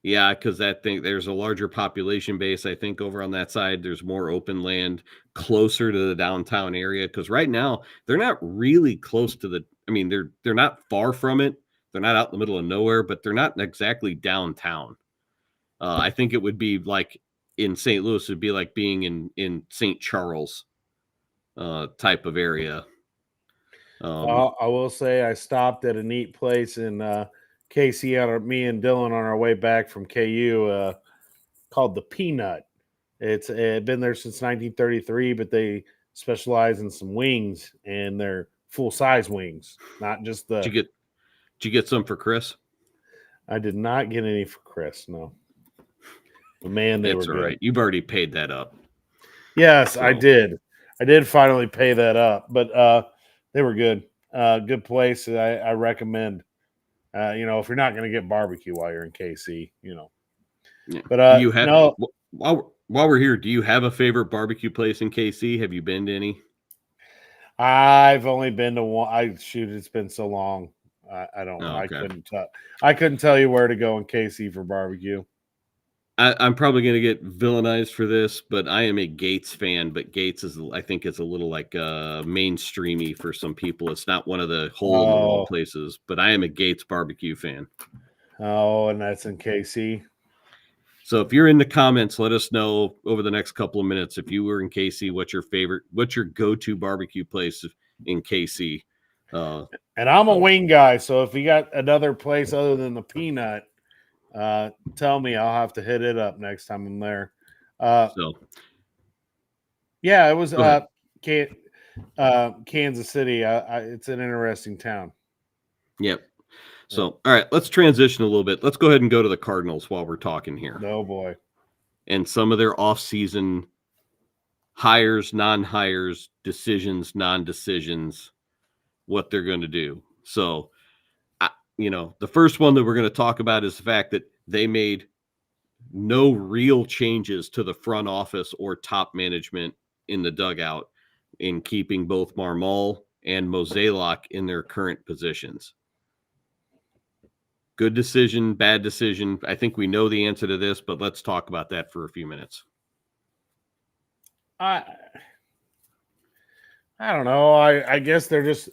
Yeah, because there's a larger population base. I think over on that side, there's more open land closer to the downtown area. Because right now they're not really close to the. I mean, they're not far from it. They're not out in the middle of nowhere, but they're not exactly downtown. I think it would be like in St. Louis. It'd be like being in St. Charles, type of area. I will say I stopped at a neat place in KC. Me and Dylan on our way back from KU, called the Peanut. It's been there since 1933, but they specialize in some wings, and they're full size wings, not just the. Did you get some for Chris? I did not get any for Chris. No, but man, they were all good. right. You've already paid that up. Yes, so. I did. I did finally pay that up, but they were good. Good place. I recommend. If you're not going to get barbecue while you're in KC, Yeah. But do you have no. While we're here, do you have a favorite barbecue place in KC? Have you been to any? I've only been to one. It's been so long. I don't know. Okay. I couldn't tell you where to go in KC for barbecue. I'm probably going to get villainized for this, but I am a Gates fan. But Gates I think it's a little like mainstreamy for some people. It's not one of the hole in the wall places, but I am a Gates barbecue fan. Oh, and that's in KC. So if you're in the comments, let us know over the next couple of minutes if you were in KC. What's your go-to barbecue place in KC? And I'm a wing guy, so if you got another place other than the Peanut, tell me. I'll have to hit it up next time I'm there. Yeah, it was Kansas City. It's an interesting town. Yep. So, all right, let's transition a little bit. Let's go ahead and go to the Cardinals while we're talking here. Oh, boy. And some of their off-season hires, non-hires, decisions, non-decisions, what they're going to do. So, the first one that we're going to talk about is the fact that they made no real changes to the front office or top management in the dugout in keeping both Marmol and Mozeliak in their current positions. Good decision, bad decision. I think we know the answer to this, but let's talk about that for a few minutes. I don't know. I guess they're just.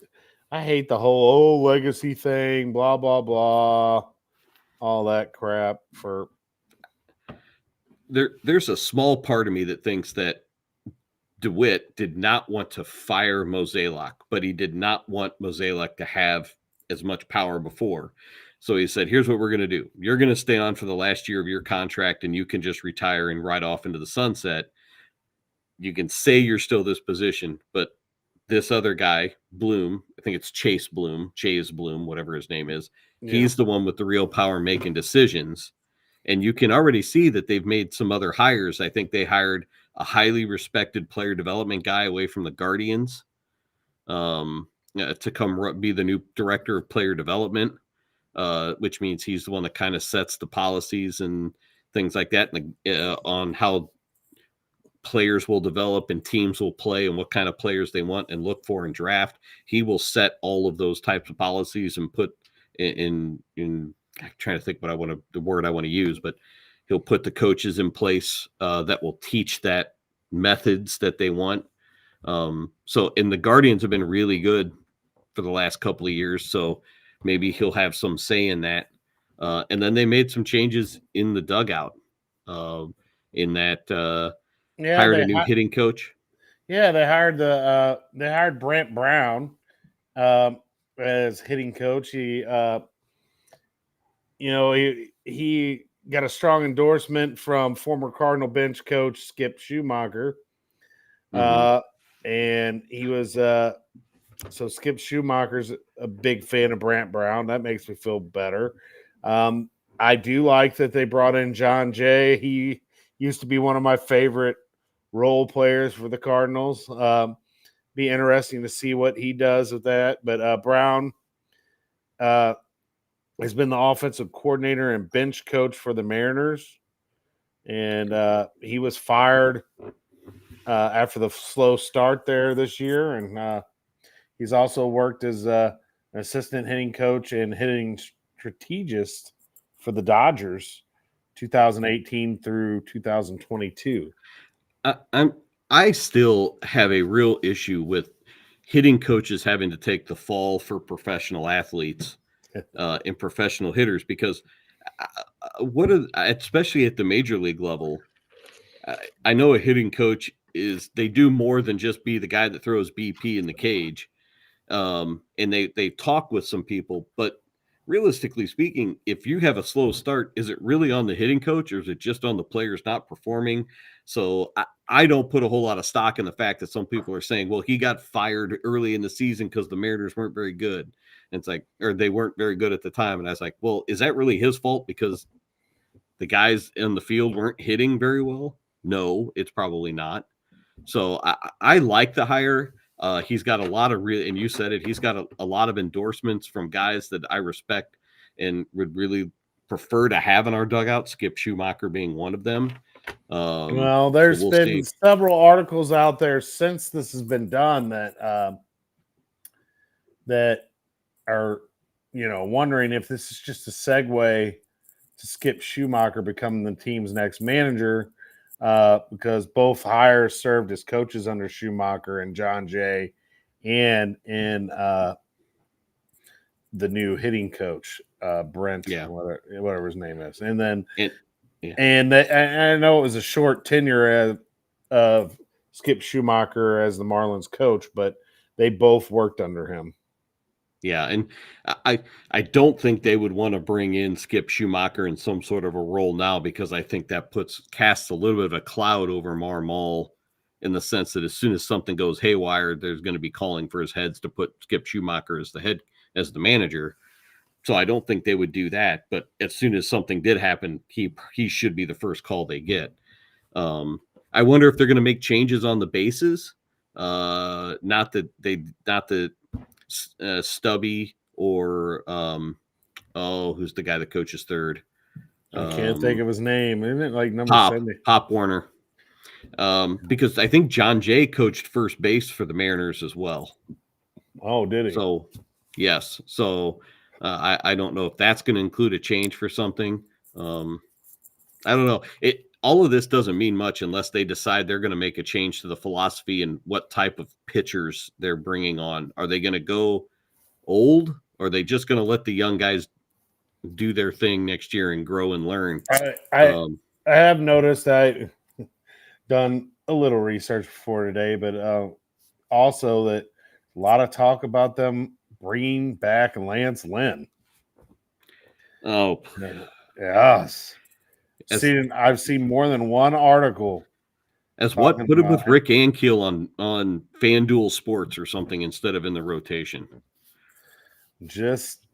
I hate the whole legacy thing, blah blah blah, all that crap. There's a small part of me that thinks that DeWitt did not want to fire Mozeliak, but he did not want Mozeliak to have as much power before. So he said, here's what we're going to do. You're going to stay on for the last year of your contract, and you can just retire and ride off into the sunset. You can say you're still this position, but this other guy, Bloom, I think it's Chase Bloom, whatever his name is. Yeah. He's the one with the real power making decisions. And you can already see that they've made some other hires. I think they hired a highly respected player development guy away from the Guardians to come be the new director of player development. which means he's the one that kind of sets the policies and things like that, on how players will develop and teams will play and what kind of players they want and look for in draft. He will set all of those types of policies and put in I'm trying to think the word I want to use, but he'll put the coaches in place that will teach that methods that they want. And the Guardians have been really good for the last couple of years. So maybe he'll have some say in that. And then they made some changes in the dugout in that hired a new hitting coach. Yeah, they hired Brent Brown as hitting coach. He got a strong endorsement from former Cardinal bench coach Skip Schumacher. And he was so Skip Schumacher's a big fan of Brent Brown. That makes me feel better. I do like that they brought in John Jay. He used to be one of my favorite role players for the Cardinals. Be interesting to see what he does with that. But Brown has been the offensive coordinator and bench coach for the Mariners. And he was fired after the slow start there this year. And he's also worked as an assistant hitting coach and hitting strategist for the Dodgers 2018 through 2022. I still have a real issue with hitting coaches having to take the fall for professional athletes and professional hitters, because especially at the major league level, I know a hitting coach they do more than just be the guy that throws BP in the cage. And they talk with some people, but realistically speaking, if you have a slow start, is it really on the hitting coach or is it just on the players not performing? So I don't put a whole lot of stock in the fact that some people are saying, well, he got fired early in the season because the Mariners weren't very good. And it's like, or they weren't very good at the time. And I was like, well, is that really his fault because the guys in the field weren't hitting very well? No, it's probably not. So I like the hire. He's got a lot of and you said it, he's got a lot of endorsements from guys that I respect and would really prefer to have in our dugout, Skip Schumacher being one of them. Well, there's been several articles out there since this has been done that are, wondering if this is just a segue to Skip Schumacher becoming the team's next manager. Because both hires served as coaches under Schumacher and John Jay, and in the new hitting coach, Brent, whatever his name is. And then, and I know it was a short tenure of Skip Schumacher as the Marlins coach, but they both worked under him. Yeah, and I don't think they would want to bring in Skip Schumacher in some sort of a role now, because I think that casts a little bit of a cloud over Marmol, in the sense that as soon as something goes haywire, there's going to be calling for his heads to put Skip Schumacher as the manager. So I don't think they would do that. But as soon as something did happen, he should be the first call they get. I wonder if they're going to make changes on the bases. Not that Stubby or who's the guy that coaches third? I can't think of his name. Isn't it like number Pop Warner? Because I think John Jay coached first base for the Mariners as well. Oh, did he? So yes. So I don't know if that's going to include a change for something. I don't know. All of this doesn't mean much unless they decide they're going to make a change to the philosophy and what type of pitchers they're bringing on. Are they going to go old, or are they just going to let the young guys do their thing next year and grow and learn? I have noticed, I done a little research before today, but also that a lot of talk about them bringing back Lance Lynn. Oh, yes. I've seen more than one article. As what? Put him with Rick Ankiel on FanDuel Sports or something instead of in the rotation. Just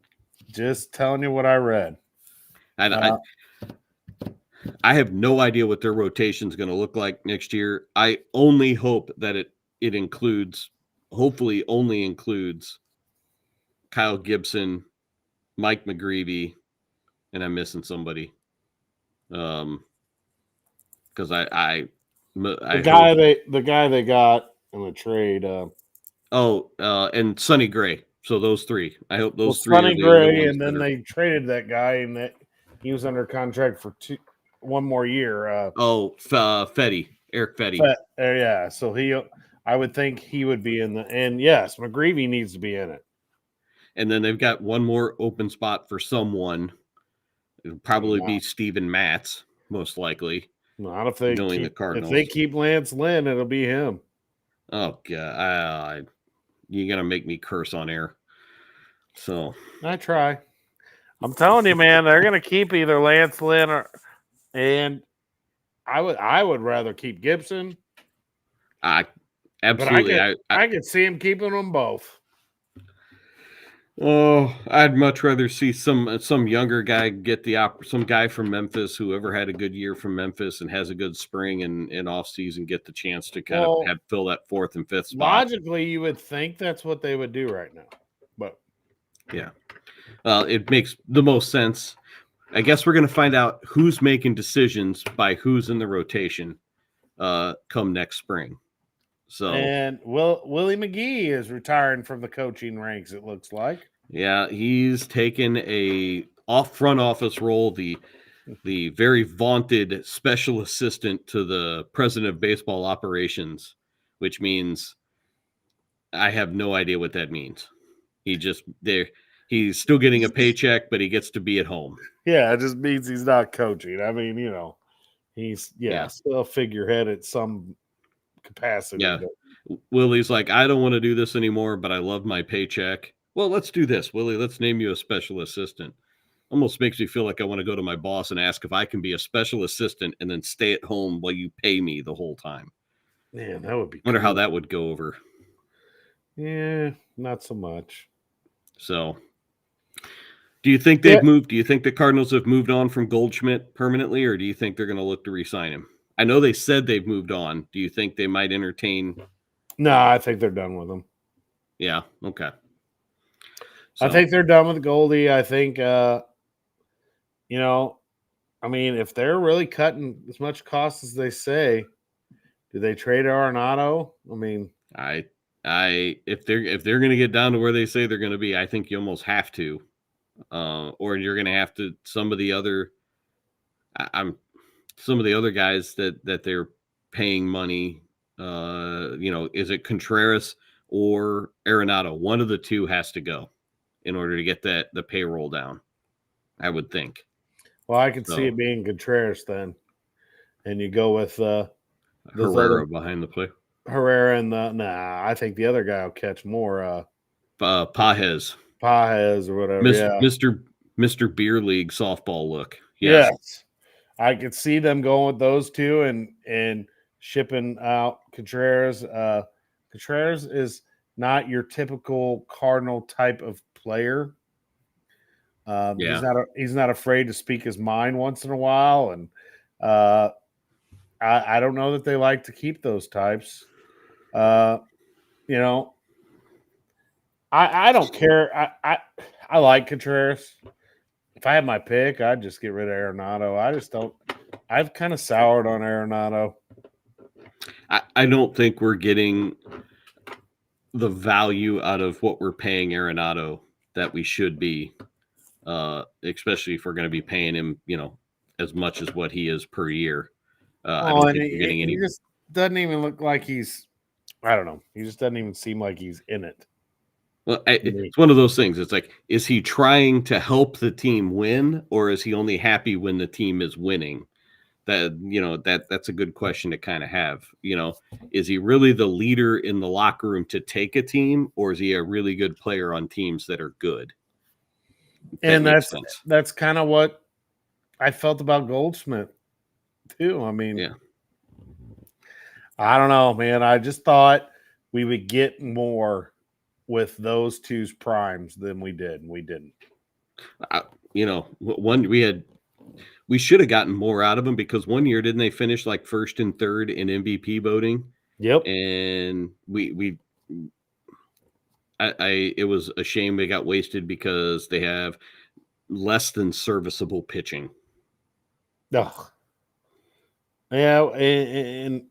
telling you what I read. I have no idea what their rotation is going to look like next year. I only hope that it includes, hopefully only includes Kyle Gibson Mike McGreevy, and I'm missing somebody. Because the guy they got in the trade. And Sonny Gray. So those three. I hope those three Sonny are the only Gray, ones and then they traded that guy, and that he was under contract for one more year. Fetty, Eric Fetty. Yeah, so I would think he would be in and yes, McGreevy needs to be in it. And then they've got one more open spot for someone. It'll probably be Steven Matz, most likely. Not if they knowing keep, the Cardinals. If they keep Lance Lynn, it'll be him. Oh God, you're gonna make me curse on air. So I try. I'm telling you, man, they're gonna keep either Lance Lynn and I would rather keep Gibson. Absolutely. But I could see him keeping them both. Oh, I'd much rather see some younger guy get some guy from Memphis, whoever had a good year from Memphis and has a good spring and off season, get the chance to kind of fill that fourth and fifth spot. Logically, you would think that's what they would do right now, but yeah, it makes the most sense. I guess we're going to find out who's making decisions by who's in the rotation come next spring. So and Willie McGee is retiring from the coaching ranks. It looks like. Yeah, he's taken a front office role, the very vaunted special assistant to the president of baseball operations, which means I have no idea what that means. He's still getting a paycheck, but he gets to be at home. Yeah, it just means he's not coaching. I mean, he's still a figurehead at some capacity. Yeah. Willie's like, I don't want to do this anymore, but I love my paycheck. Well, let's do this, Willie. Let's name you a special assistant. Almost makes me feel like I want to go to my boss and ask if I can be a special assistant and then stay at home while you pay me the whole time. Man, that would be Wonder how that would go over. Yeah, not so much. So do you think they've moved? Do you think the Cardinals have moved on from Goldschmidt permanently, or do you think they're going to look to re-sign him? I know they said they've moved on. Do you think they might entertain? No, I think they're done with him. Yeah. Okay. So, I think they're done with Goldie. I think, I mean, if they're really cutting as much cost as they say, do they trade Arenado? I mean, if they're going to get down to where they say they're going to be, I think you almost have to, or you're going to have to some of the other guys that they're paying money. Is it Contreras or Arenado? One of the two has to go in order to get the payroll down, I would think. Well, I could see it being Contreras then. And you go with Herrera behind the plate. Herrera and I think the other guy will catch more. Pajes or whatever. Mr. Beer League softball look. Yes. I could see them going with those two and shipping out Contreras. Contreras is not your typical Cardinal type of player. He's not afraid to speak his mind once in a while, and I don't know that they like to keep those types. I don't care. I like Contreras. If I had my pick, I'd just get rid of Arenado. I just don't. I've kind of soured on Arenado. I don't think we're getting the value out of what we're paying Arenado that we should be, especially if we're going to be paying him, as much as what he is per year. I don't think we're getting any. He just doesn't even look like he's. I don't know. He just doesn't even seem like he's in it. Well, it's one of those things. It's like, is he trying to help the team win, or is he only happy when the team is winning? That's a good question to kind of have. Is he really the leader in the locker room to take a team, or is he a really good player on teams that are good? And that's kind of what I felt about Goldschmidt too. I mean, yeah. I don't know, man. I just thought we would get more with those two's primes than we did, and we didn't. We should have gotten more out of them, because one year, didn't they finish like first and third in MVP voting? Yep. And it was a shame they got wasted, because they have less than serviceable pitching. No. Yeah, and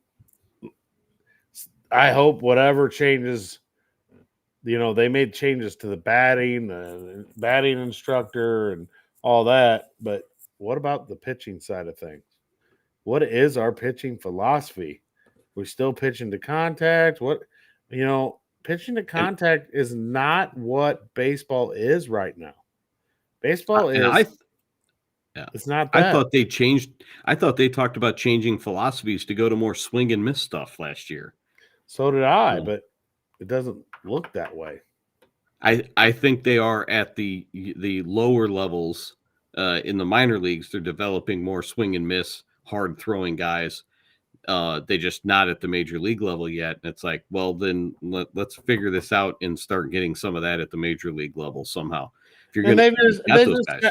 I hope whatever changes, they made changes to the batting instructor and all that, but what about the pitching side of things? What is our pitching philosophy? We still pitching to contact? Pitching to contact is not what baseball is right now. Baseball it's not that. I thought they talked about changing philosophies to go to more swing and miss stuff last year. So did I, but it doesn't look that way. I think they are at the lower levels in the minor leagues. They're developing more swing and miss, hard throwing guys. They just not at the major league level yet. And it's like, well, then let's figure this out and start getting some of that at the major league level somehow. If you're going to get those guys.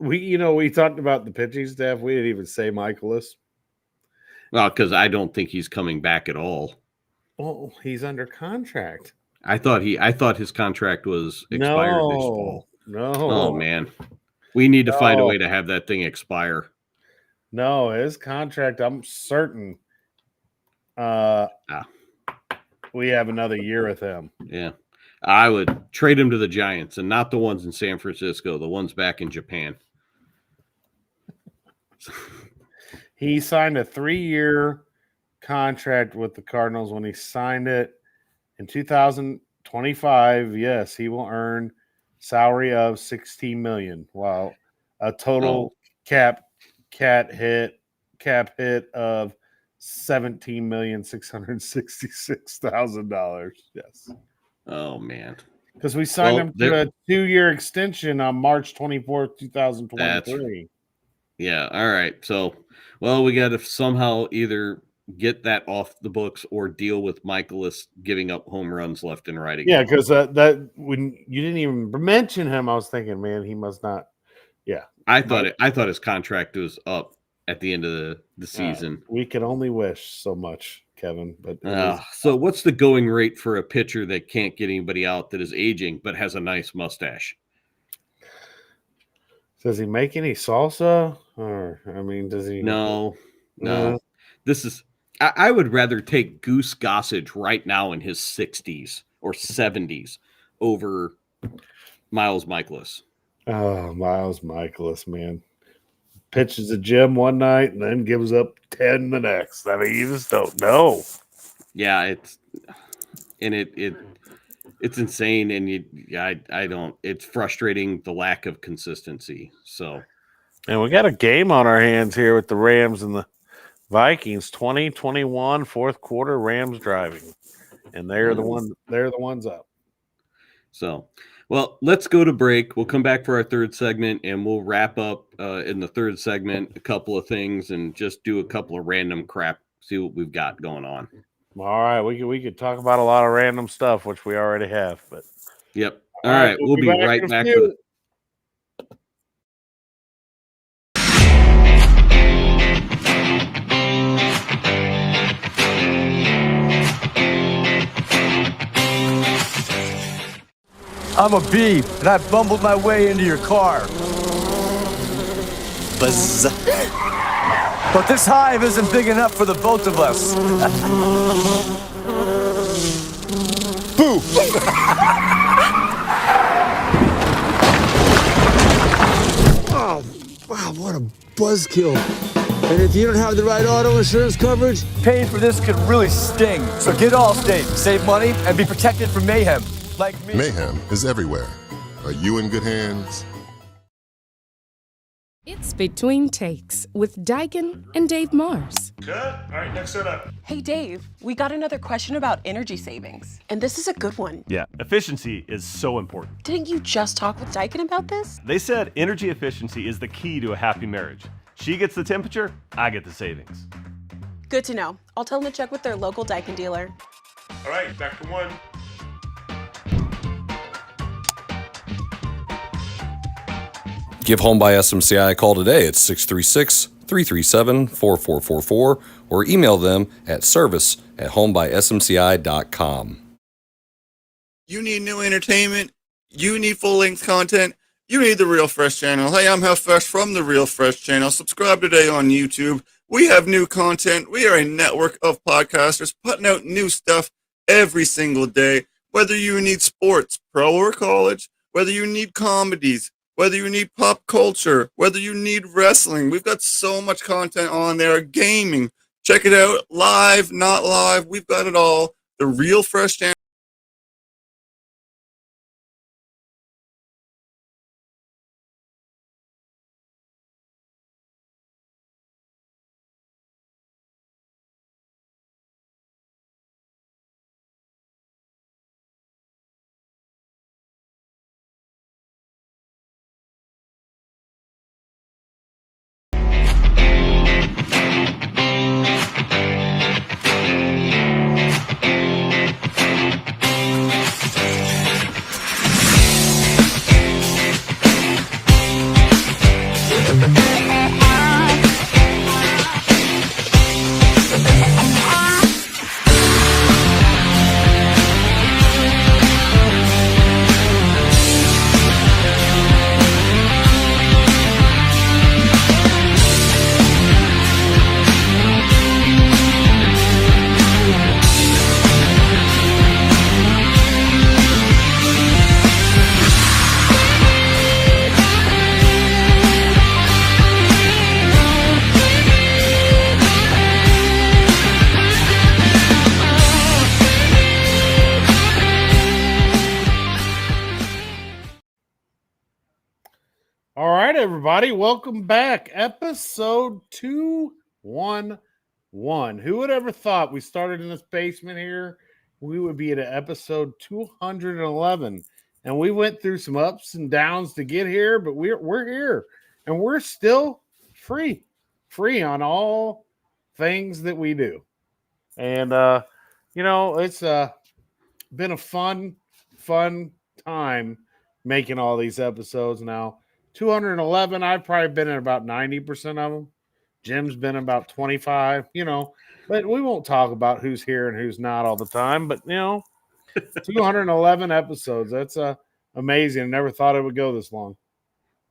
We talked about the pitching staff. We didn't even say Michaelis. Well, because I don't think he's coming back at all. Well, he's under contract. I thought his contract was expired this fall. No. Oh man. We need to find a way to have that thing expire. No, his contract, I'm certain we have another year with him. Yeah. I would trade him to the Giants and not the ones in San Francisco, the ones back in Japan. He signed a 3-year contract with the Cardinals. When he signed it in 2025, yes, he will earn salary of $16 million, while a total cap hit of $17,666,000. Yes. Oh man. Because we signed him to a 2-year extension on March 24th, 2023. Yeah. All right. So, we got to somehow either get that off the books or deal with Michaelis giving up home runs left and right again. Yeah, because that when you didn't even mention him, I was thinking, man, he must not. Yeah, I thought his contract was up at the end of the season. We can only wish so much, Kevin. But so what's the going rate for a pitcher that can't get anybody out that is aging but has a nice mustache? Does he make any salsa? Or does he? No. This is. I would rather take Goose Gossage right now in his 60s or 70s over Miles Michaelis. Oh, Miles Michaelis, man. Pitches the gym one night and then gives up 10 the next. You just don't know. Yeah, it's insane, and I don't. It's frustrating, the lack of consistency. So, and we got a game on our hands here with the Rams and the Vikings. 2021 fourth quarter, Rams driving, and they're the ones up. So, let's go to break. We'll come back for our third segment, and we'll wrap up in the third segment a couple of things and just do a couple of random crap. See what we've got going on. All right, we could talk about a lot of random stuff, which we already have. But yep. All right, we'll be right back with it. I'm a bee, and I bumbled my way into your car. Buzz. But this hive isn't big enough for the both of us. Boo! Oh, wow, what a buzzkill. And if you don't have the right auto insurance coverage, paying for this could really sting. So get Allstate, save money, and be protected from mayhem. Like me. Mayhem is everywhere. Are you in good hands? It's Between Takes with Daikin and Dave Mars. Good. All right, next set up. Hey, Dave, we got another question about energy savings. And this is a good one. Yeah, efficiency is so important. Didn't you just talk with Daikin about this? They said energy efficiency is the key to a happy marriage. She gets the temperature, I get the savings. Good to know. I'll tell them to check with their local Daikin dealer. All right, back to one. Give Home by SMCI a call today at 636-337-4444 or email them at service@homebysmci.com. You need new entertainment? You need full-length content? you need the Real Fresh channel. Hey, I'm How Fresh from the Real Fresh channel. Subscribe today on YouTube. We have new content. We are a network of podcasters putting out new stuff every single day. Whether you need sports, pro or college, whether you need comedies, whether you need pop culture, whether you need wrestling, we've got so much content on there. Gaming, check it out. Live, not live, we've got it all. The Real Fresh channel. All right, everybody, welcome back. Episode 211. Who would ever thought we started in this basement here? We would be at episode 211. And we went through some ups and downs to get here, but we're here. And we're still free on all things that we do. And, it's been a fun time making all these episodes now. 211, I've probably been in about 90% of them. Jim's been about 25, but we won't talk about who's here and who's not all the time. But, 211 episodes. That's amazing. I never thought it would go this long.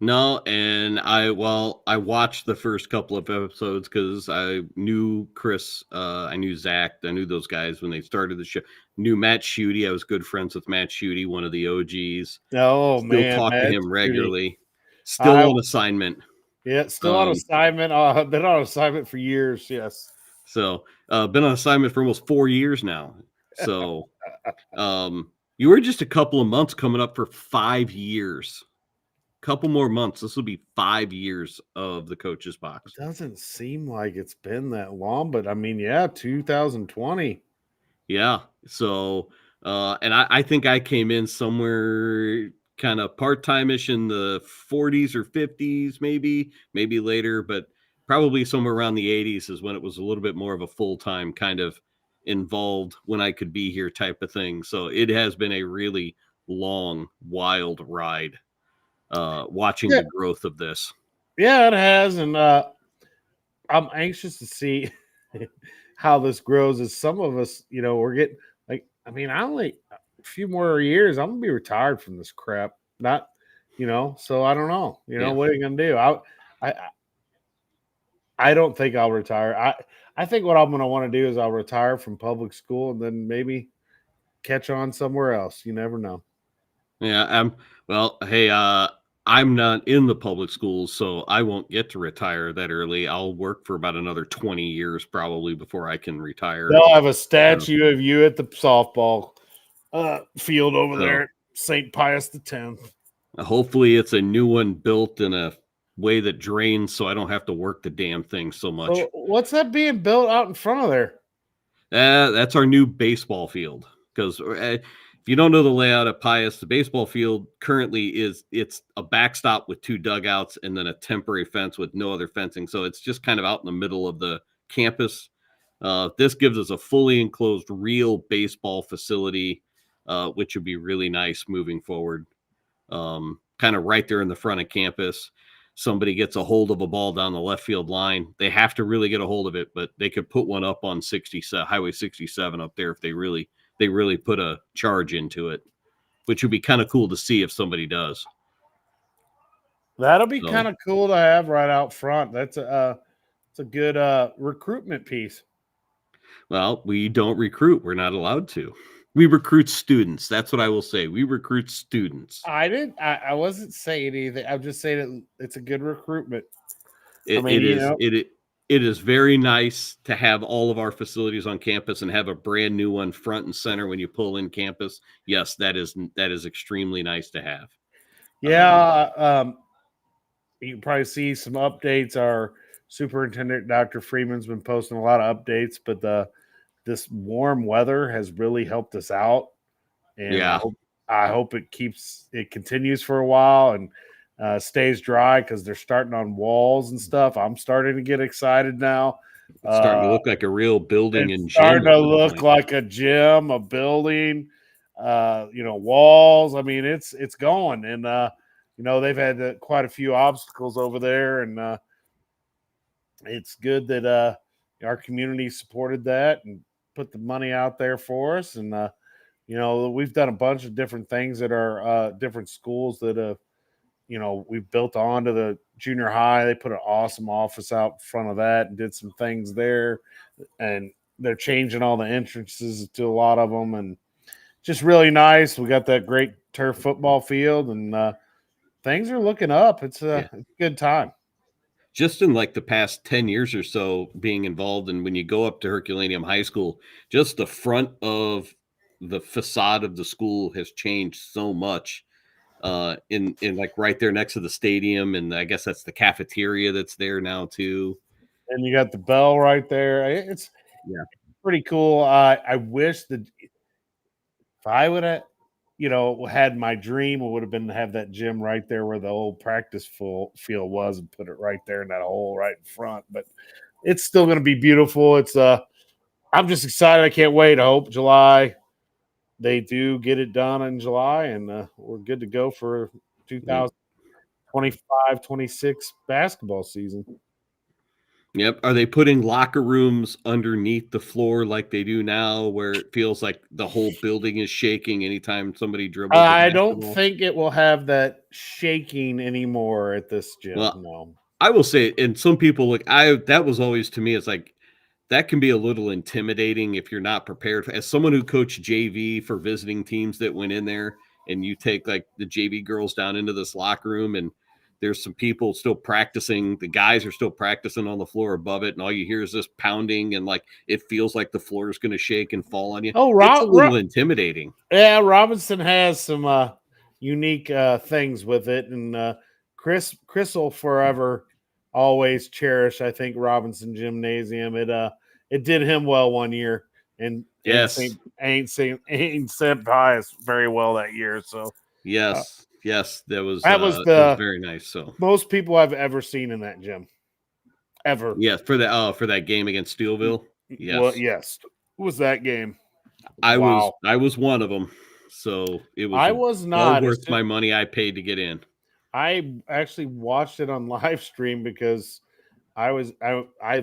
No, and I watched the first couple of episodes because I knew Chris, I knew Zach, I knew those guys when they started the show. Knew Matt Schutte. I was good friends with Matt Schutte, one of the OGs. Oh, Still man. talk Matt to him regularly. Schutte. Still on assignment. Yeah, still on assignment. Been on assignment for years, yes. So, been on assignment for almost 4 years now. So, you were just a couple of months coming up for 5 years. Couple more months. This will be 5 years of the Coach's Box. It doesn't seem like it's been that long, but 2020. Yeah. So, and I think I came in somewhere kind of part-time-ish in the 40s or 50s, maybe later, but probably somewhere around the 80s is when it was a little bit more of a full-time kind of involved when I could be here type of thing. So it has been a really long, wild ride. Watching the growth of this. Yeah, it has. And I'm anxious to see how this grows as some of us, we're getting only a few more years, I'm gonna be retired from this crap. Not, so I don't know. What are you gonna do? I don't think I'll retire. I think what I'm gonna want to do is I'll retire from public school and then maybe catch on somewhere else. You never know. Yeah, I'm not in the public schools, so I won't get to retire that early. I'll work for about another 20 years probably before I can retire. They'll have a statue of you at the softball field over there at St. Pius X. Hopefully it's a new one built in a way that drains so I don't have to work the damn thing so much. So what's that being built out in front of there? That's our new baseball field. Because if you don't know the layout of Pius, the baseball field currently it's a backstop with 2 dugouts and then a temporary fence with no other fencing. So it's just kind of out in the middle of the campus. This gives us a fully enclosed real baseball facility, which would be really nice moving forward. Kind of right there in the front of campus. Somebody gets a hold of a ball down the left field line. They have to really get a hold of it, but they could put one up on Highway 67 up there if they really put a charge into it, which would be kind of cool to see if somebody does. That'll be So- kind of cool to have right out front. It's a good recruitment piece. Well, we don't recruit. We're not allowed to. We recruit students. That's what I will say. We recruit students. I wasn't saying anything. I'm just saying it's a good recruitment. It is very nice to have all of our facilities on campus and have a brand new one front and center when you pull in campus. Yes, that is extremely nice to have. Yeah, you can probably see some updates. Our superintendent, Dr. Freeman's been posting a lot of updates, but this warm weather has really helped us out. And Yeah. I hope it continues for a while and stays dry because they're starting on walls and stuff. I'm starting to get excited now. It's starting to look like a real building and It's gym. starting to look like a gym, a building, walls. I mean, it's going. And, they've had quite a few obstacles over there. And it's good that our community supported that and put the money out there for us. And, we've done a bunch of different things at our different schools that we've built onto the junior high. They put an awesome office out front of that and did some things there. And they're changing all the entrances to a lot of them. And just really nice. We got that great turf football field and things are looking up. It's a good time. Just in like the past 10 years or so being involved, and when you go up to Herculaneum High School, just the front of the facade of the school has changed so much in like right there next to the stadium, and I guess that's the cafeteria that's there now too. And you got the bell right there. It's pretty cool. I wish that if I would have had my dream, it would have been to have that gym right there where the old practice field was and put it right there in that hole right in front. But it's still going to be beautiful. It's I'm just excited. I can't wait. I hope July they do get it done in July, and we're good to go for 2025-26 basketball season. Yep. Are they putting locker rooms underneath the floor like they do now, where it feels like the whole building is shaking anytime somebody dribbles? I don't think it will have that shaking anymore at this gym. Well, no. I will say, and some people that was always to me, it's like that can be a little intimidating if you're not prepared. As someone who coached JV for visiting teams that went in there, and you take like the JV girls down into this locker room, and there's some people still practicing. The guys are still practicing on the floor above it, and all you hear is this pounding, and like it feels like the floor is going to shake and fall on you. Oh, it's a little intimidating. Yeah, Robinson has some unique things with it, and Chris will forever always cherish, I think, Robinson Gymnasium. It did him well one year, and yes, ain't St. Pius very well that year. So yes, that was very nice. So most people I've ever seen in that gym, ever. Yes, for that game against Steelville. Yes, well, yes, was that game? I was one of them. So it was. I was not worth my money I paid to get in. I actually watched it on live stream because I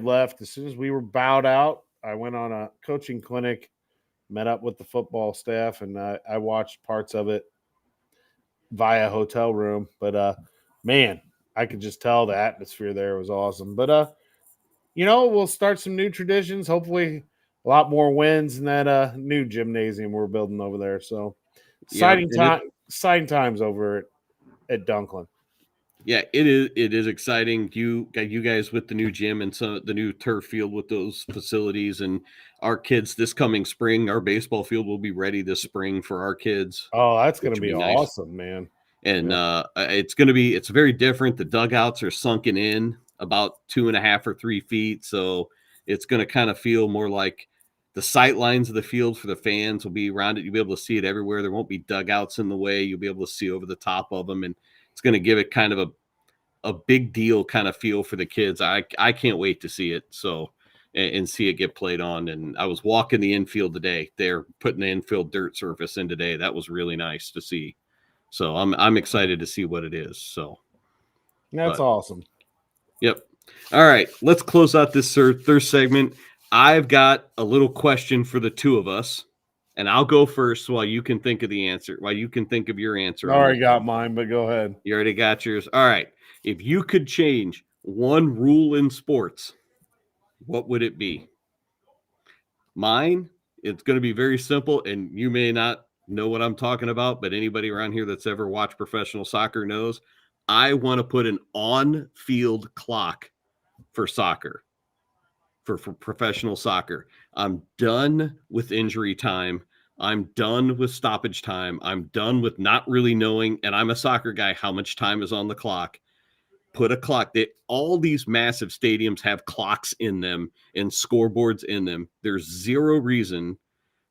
left as soon as we were bowed out. I went on a coaching clinic, met up with the football staff, and I watched parts of it via hotel room. But man, I could just tell the atmosphere there was awesome. But we'll start some new traditions. Hopefully, a lot more wins in that new gymnasium we're building over there. So exciting times over at Dunklin. Yeah, it is exciting. You guys with the new gym and the new turf field with those facilities, and our kids this coming spring, our baseball field will be ready this spring for our kids. Oh, that's going to be awesome, man. And it's very different. The dugouts are sunken in about 2.5 or 3 feet. So it's going to kind of feel more like the sight lines of the field for the fans will be around it. You'll be able to see it everywhere. There won't be dugouts in the way. You'll be able to see over the top of them. And it's going to give it kind of a big deal kind of feel for the kids. I can't wait to see it. So, and see it get played on. And I was walking the infield today. They're putting the infield dirt surface in today. That was really nice to see. So I'm excited to see what it is. So that's awesome. Yep. All right. Let's close out this third segment. I've got a little question for the two of us, and I'll go first while you can think of the answer, while you can think of your answer. I already got mine, but go ahead. You already got yours. All right. If you could change one rule in sports, what would it be? Mine, it's going to be very simple, and you may not know what I'm talking about, but anybody around here that's ever watched professional soccer knows I want to put an on-field clock for soccer, for professional soccer. I'm done with injury time. I'm done with stoppage time. I'm done with not really knowing, and I'm a soccer guy, how much time is on the clock. Put a clock. All these massive stadiums have clocks in them and scoreboards in them. There's zero reason,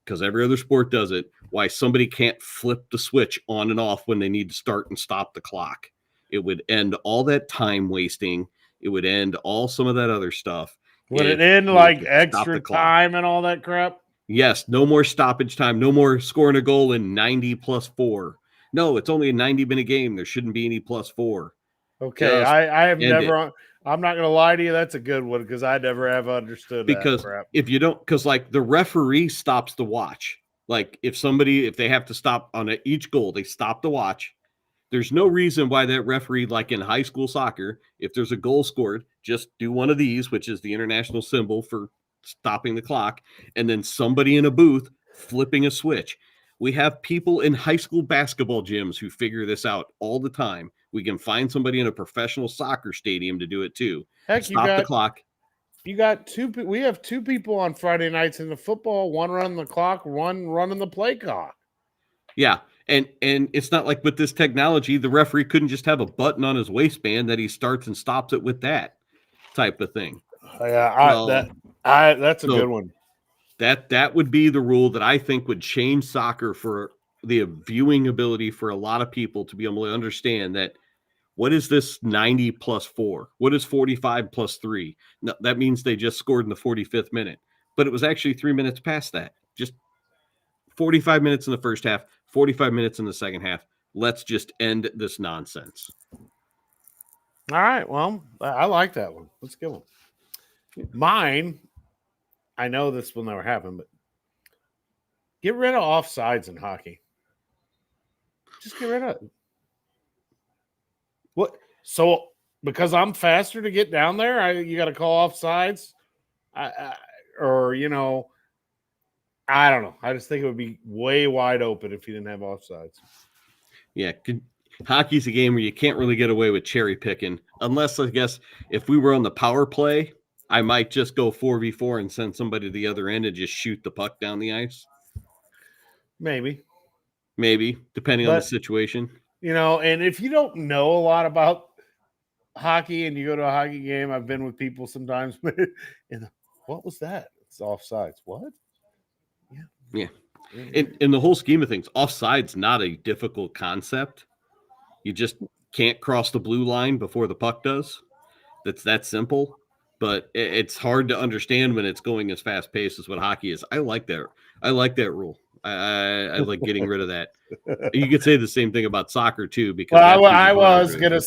because every other sport does it, why somebody can't flip the switch on and off when they need to start and stop the clock. It would end all that time wasting. It would end all some of that other stuff. Would it end like extra time and all that crap? Yes. No more stoppage time. No more scoring a goal in 90 plus 4. No, it's only a 90-minute game. There shouldn't be any plus 4. Okay. I have never, I'm not going to lie to you. That's a good one because I never have understood because that crap. If you don't, because like the referee stops the watch. Like if they have to stop on each goal, they stop the watch. There's no reason why that referee, like in high school soccer, if there's a goal scored, just do one of these, which is the international symbol for stopping the clock, and then somebody in a booth flipping a switch. We have people in high school basketball gyms who figure this out all the time. We can find somebody in a professional soccer stadium to do it too. Heck, Stop the clock. You got we have 2 people on Friday nights in the football, one running the clock, one running the play clock. Yeah. And it's not like with this technology, the referee couldn't just have a button on his waistband that he starts and stops it with that type of thing. Yeah, that's a good one. That would be the rule that I think would change soccer for the viewing ability for a lot of people to be able to understand that what is this 90 plus 4? What is 45 plus 3? No, that means they just scored in the 45th minute, but it was actually 3 minutes past that. Just 45 minutes in the first half, 45 minutes in the second half. Let's just end this nonsense. All right. Well, I like that one. Let's get one. Mine, I know this will never happen, but get rid of offsides in hockey. Just get rid of it. What? So because I'm faster to get down there, you got to call offsides? Or, you know, I don't know. I just think it would be way wide open if you didn't have offsides. Yeah, hockey's a game where you can't really get away with cherry picking, unless I guess if we were on the power play, I might just go 4v4 and send somebody to the other end and just shoot the puck down the ice. Maybe, depending on the situation. You know, and if you don't know a lot about hockey and you go to a hockey game, I've been with people sometimes. And what was that? It's offsides. What? Yeah. In the whole scheme of things, offside's not a difficult concept. You just can't cross the blue line before the puck does. That's that simple. But it's hard to understand when it's going as fast paced as what hockey is. I like that. I like that rule. I like getting rid of that. You could say the same thing about soccer too, because I was gonna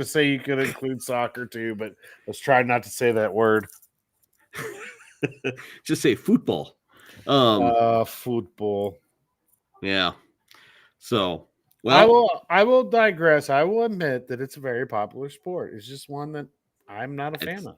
say you could include soccer too, but let's try not to say that word. Just say football. Football. Yeah. So, well, I will digress. I will admit that it's a very popular sport. It's just one that I'm not a fan of.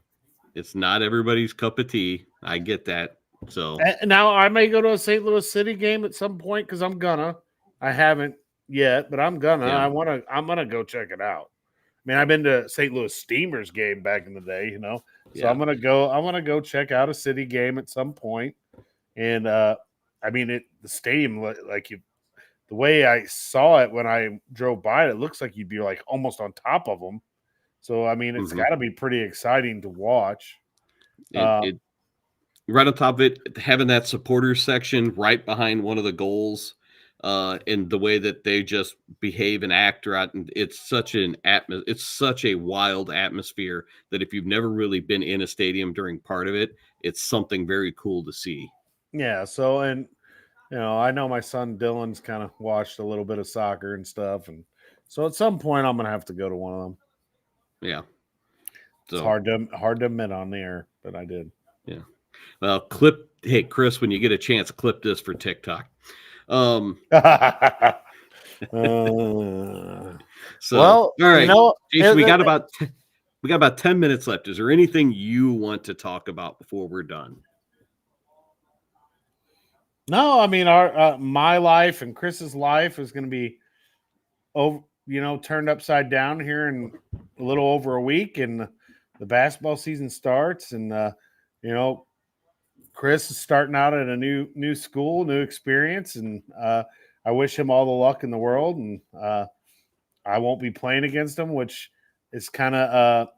It's not everybody's cup of tea. I get that. So now I may go to a St. Louis City game at some point because I haven't yet, but I'm gonna. Yeah. I'm gonna go check it out. I mean, I've been to St. Louis Steamers game back in the day, you know. So Yeah. I'm gonna go check out a City game at some point. And I mean, the stadium, the way I saw it when I drove by it looks like you'd be like almost on top of them. So I mean, it's got to be pretty exciting to watch. Right on top of it, having that supporters section right behind one of the goals, and the way that they just behave and act throughout, it's such a wild atmosphere that if you've never really been in a stadium during part of it, it's something very cool to see. Yeah. So, and you know, I know my son Dylan's kind of watched a little bit of soccer and stuff, and so at some point I'm gonna have to go to one of them. Yeah. So it's hard to admit on the air, but I did. Yeah. Well, hey Chris, when you get a chance, clip this for TikTok. So, well, all right, Jason, we got it- about 10 minutes left. Is there anything you want to talk about before we're done? No, I mean our my life and Chris's life is going to be turned upside down here in a little over a week, and the basketball season starts, and Chris is starting out at a new school, new experience, and I wish him all the luck in the world, and I won't be playing against him, which is kind of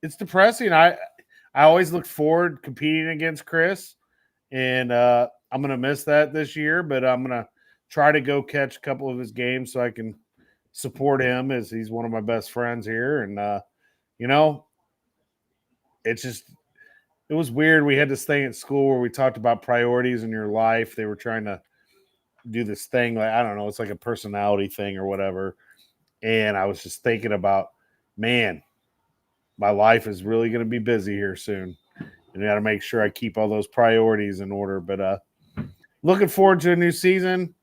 it's depressing. I always look forward competing against Chris, and I'm going to miss that this year, but I'm going to try to go catch a couple of his games so I can support him, as he's one of my best friends here. And, it was weird. We had this thing at school where we talked about priorities in your life. They were trying to do this thing, like, I don't know, it's like a personality thing or whatever. And I was just thinking about, man, my life is really going to be busy here soon. And I got to make sure I keep all those priorities in order. But looking forward to a new season.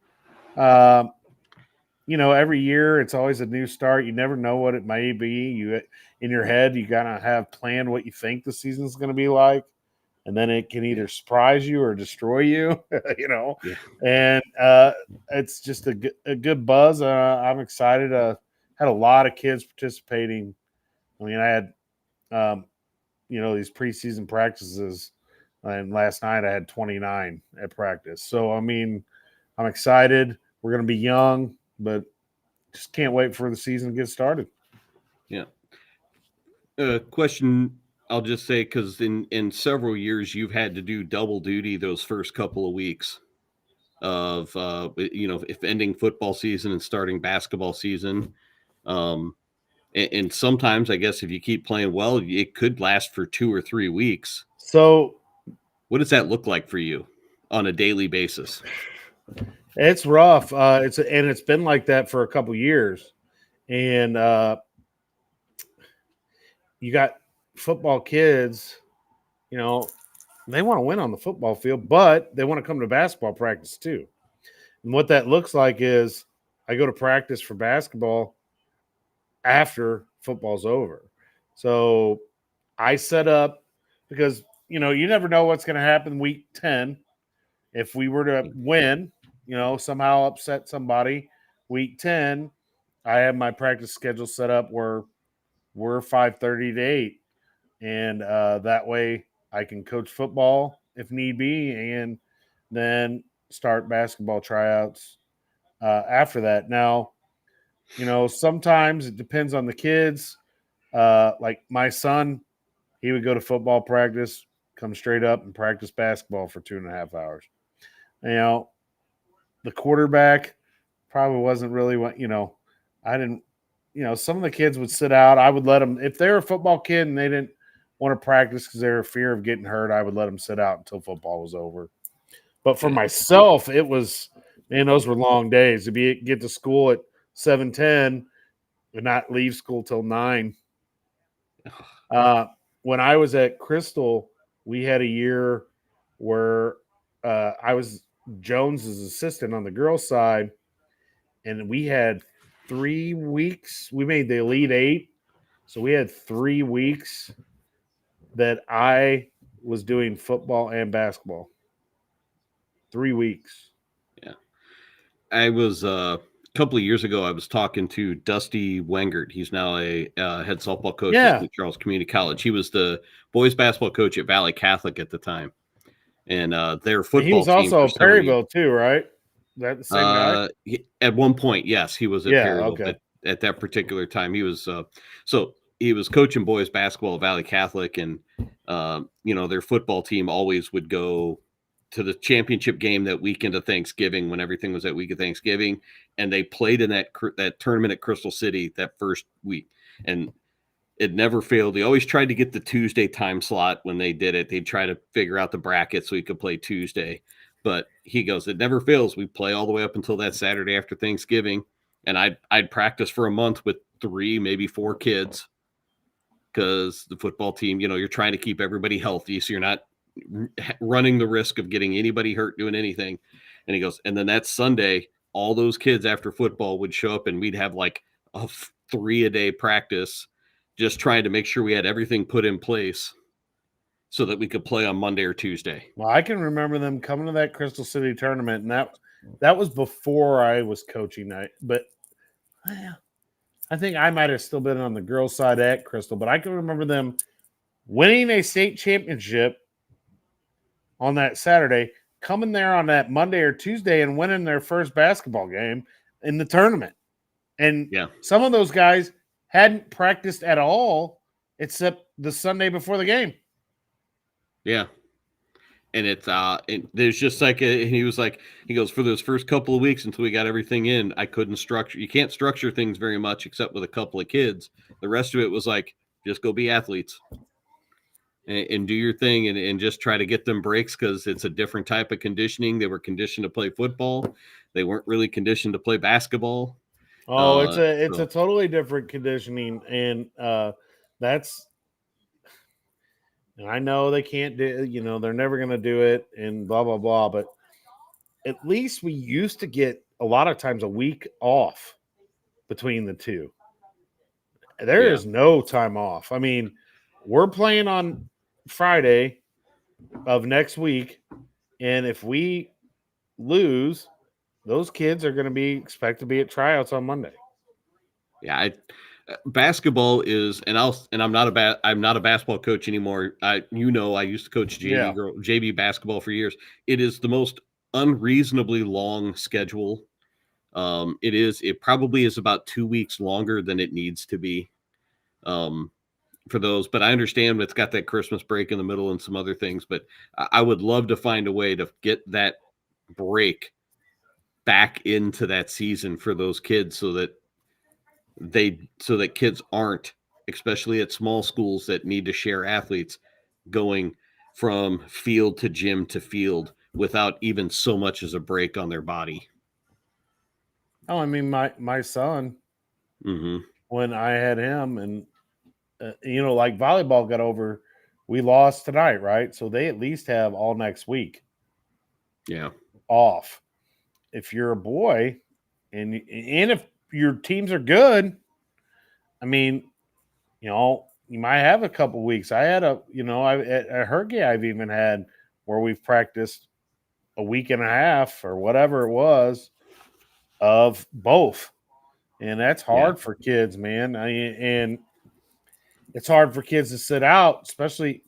Every year it's always a new start. You never know what it may be. You in your head, you gotta have planned what you think the season's going to be like, and then it can either surprise you or destroy you. Yeah. And it's just a good buzz. I'm excited. Had a lot of kids participating. I mean, I had these preseason practices, and last night I had 29 at practice. So I mean, I'm excited. We're going to be young, but just can't wait for the season to get started. Yeah. Question, I'll just say, because in several years you've had to do double duty those first couple of weeks of if ending football season and starting basketball season. And sometimes, I guess, if you keep playing well, it could last for 2 or 3 weeks. So what does that look like for you on a daily basis? It's rough. It's been like that for a couple years. And you got football kids, they want to win on the football field, but they want to come to basketball practice too. And what that looks like is I go to practice for basketball after football's over. So I set up, because, you never know what's going to happen week 10. If we were to win, somehow upset somebody, week 10, I have my practice schedule set up where we're 5:30 to 8. And that way I can coach football if need be, and then start basketball tryouts after that. Now, sometimes it depends on the kids. Like my son, he would go to football practice, come straight up and practice basketball for 2.5 hours. The quarterback probably wasn't really what, I didn't, some of the kids would sit out. I would let them, if they're a football kid and they didn't want to practice because they were fear of getting hurt, I would let them sit out until football was over. But for myself, it was, man, those were long days to get to school at 7:10 and not leave school till 9. When I was at Crystal, we had a year where I was Jones's assistant on the girls' side, and we had 3 weeks. We made the Elite 8, so we had 3 weeks that I was doing football and basketball. 3 weeks. Yeah. I was a couple of years ago, I was talking to Dusty Wengert. He's now a head softball coach at St. Charles Community College. He was the boys basketball coach at Valley Catholic at the time. And their football team. He was also at Perryville too, right? That the same guy? At one point, yes, he was at Perryville. Okay. At that particular time, he was so he was coaching boys basketball at Valley Catholic, and their football team always would go to the championship game that weekend of Thanksgiving, when everything was that week of Thanksgiving, and they played in that tournament at Crystal City that first week, and it never failed. They always tried to get the Tuesday time slot when they did it. They'd try to figure out the bracket so he could play Tuesday. But he goes, it never fails. We play all the way up until that Saturday after Thanksgiving. And I'd practice for a month with 3, maybe 4 kids, because the football team, you're trying to keep everybody healthy, so you're not running the risk of getting anybody hurt doing anything. And he goes, and then that Sunday, all those kids after football would show up and we'd have like a 3-a-day practice, just trying to make sure we had everything put in place so that we could play on Monday or Tuesday. Well, I can remember them coming to that Crystal City tournament, and that was before I was coaching. But I think I might have still been on the girls' side at Crystal, but I can remember them winning a state championship on that Saturday, coming there on that Monday or Tuesday and winning their first basketball game in the tournament. And some of those guys hadn't practiced at all except the Sunday before the game. Yeah. And it's there's just like he goes, for those first couple of weeks until we got everything in, I couldn't structure. You can't structure things very much except with a couple of kids. The rest of it was like, just go be athletes and do your thing and just try to get them breaks, because it's a different type of conditioning. They were conditioned to play football. They weren't really conditioned to play basketball. Oh, it's a totally different conditioning, and that's. And I know they can't do, they're never going to do it and blah, blah, blah. But at least we used to get a lot of times a week off between the two. There is no time off. I mean, we're playing on Friday of next week. And if we lose, those kids are going to be expected to be at tryouts on Monday. Yeah. Basketball is, I'm not a basketball coach anymore. I used to coach JV basketball for years. It is the most unreasonably long schedule. It probably is about 2 weeks longer than it needs to be for those, but I understand it's got that Christmas break in the middle and some other things, but I would love to find a way to get that break back into that season for those kids so that kids aren't, especially at small schools that need to share athletes, going from field to gym to field without even so much as a break on their body. Oh, I mean, my son, when I had him, and like volleyball got over, we lost tonight, right? So they at least have all next week. Yeah. Off. If you're a boy, and if your teams are good, I mean, you might have a couple weeks. I had at Hergy, I've even had where we've practiced a week and a half or whatever it was of both. And that's hard for kids, man. And it's hard for kids to sit out, especially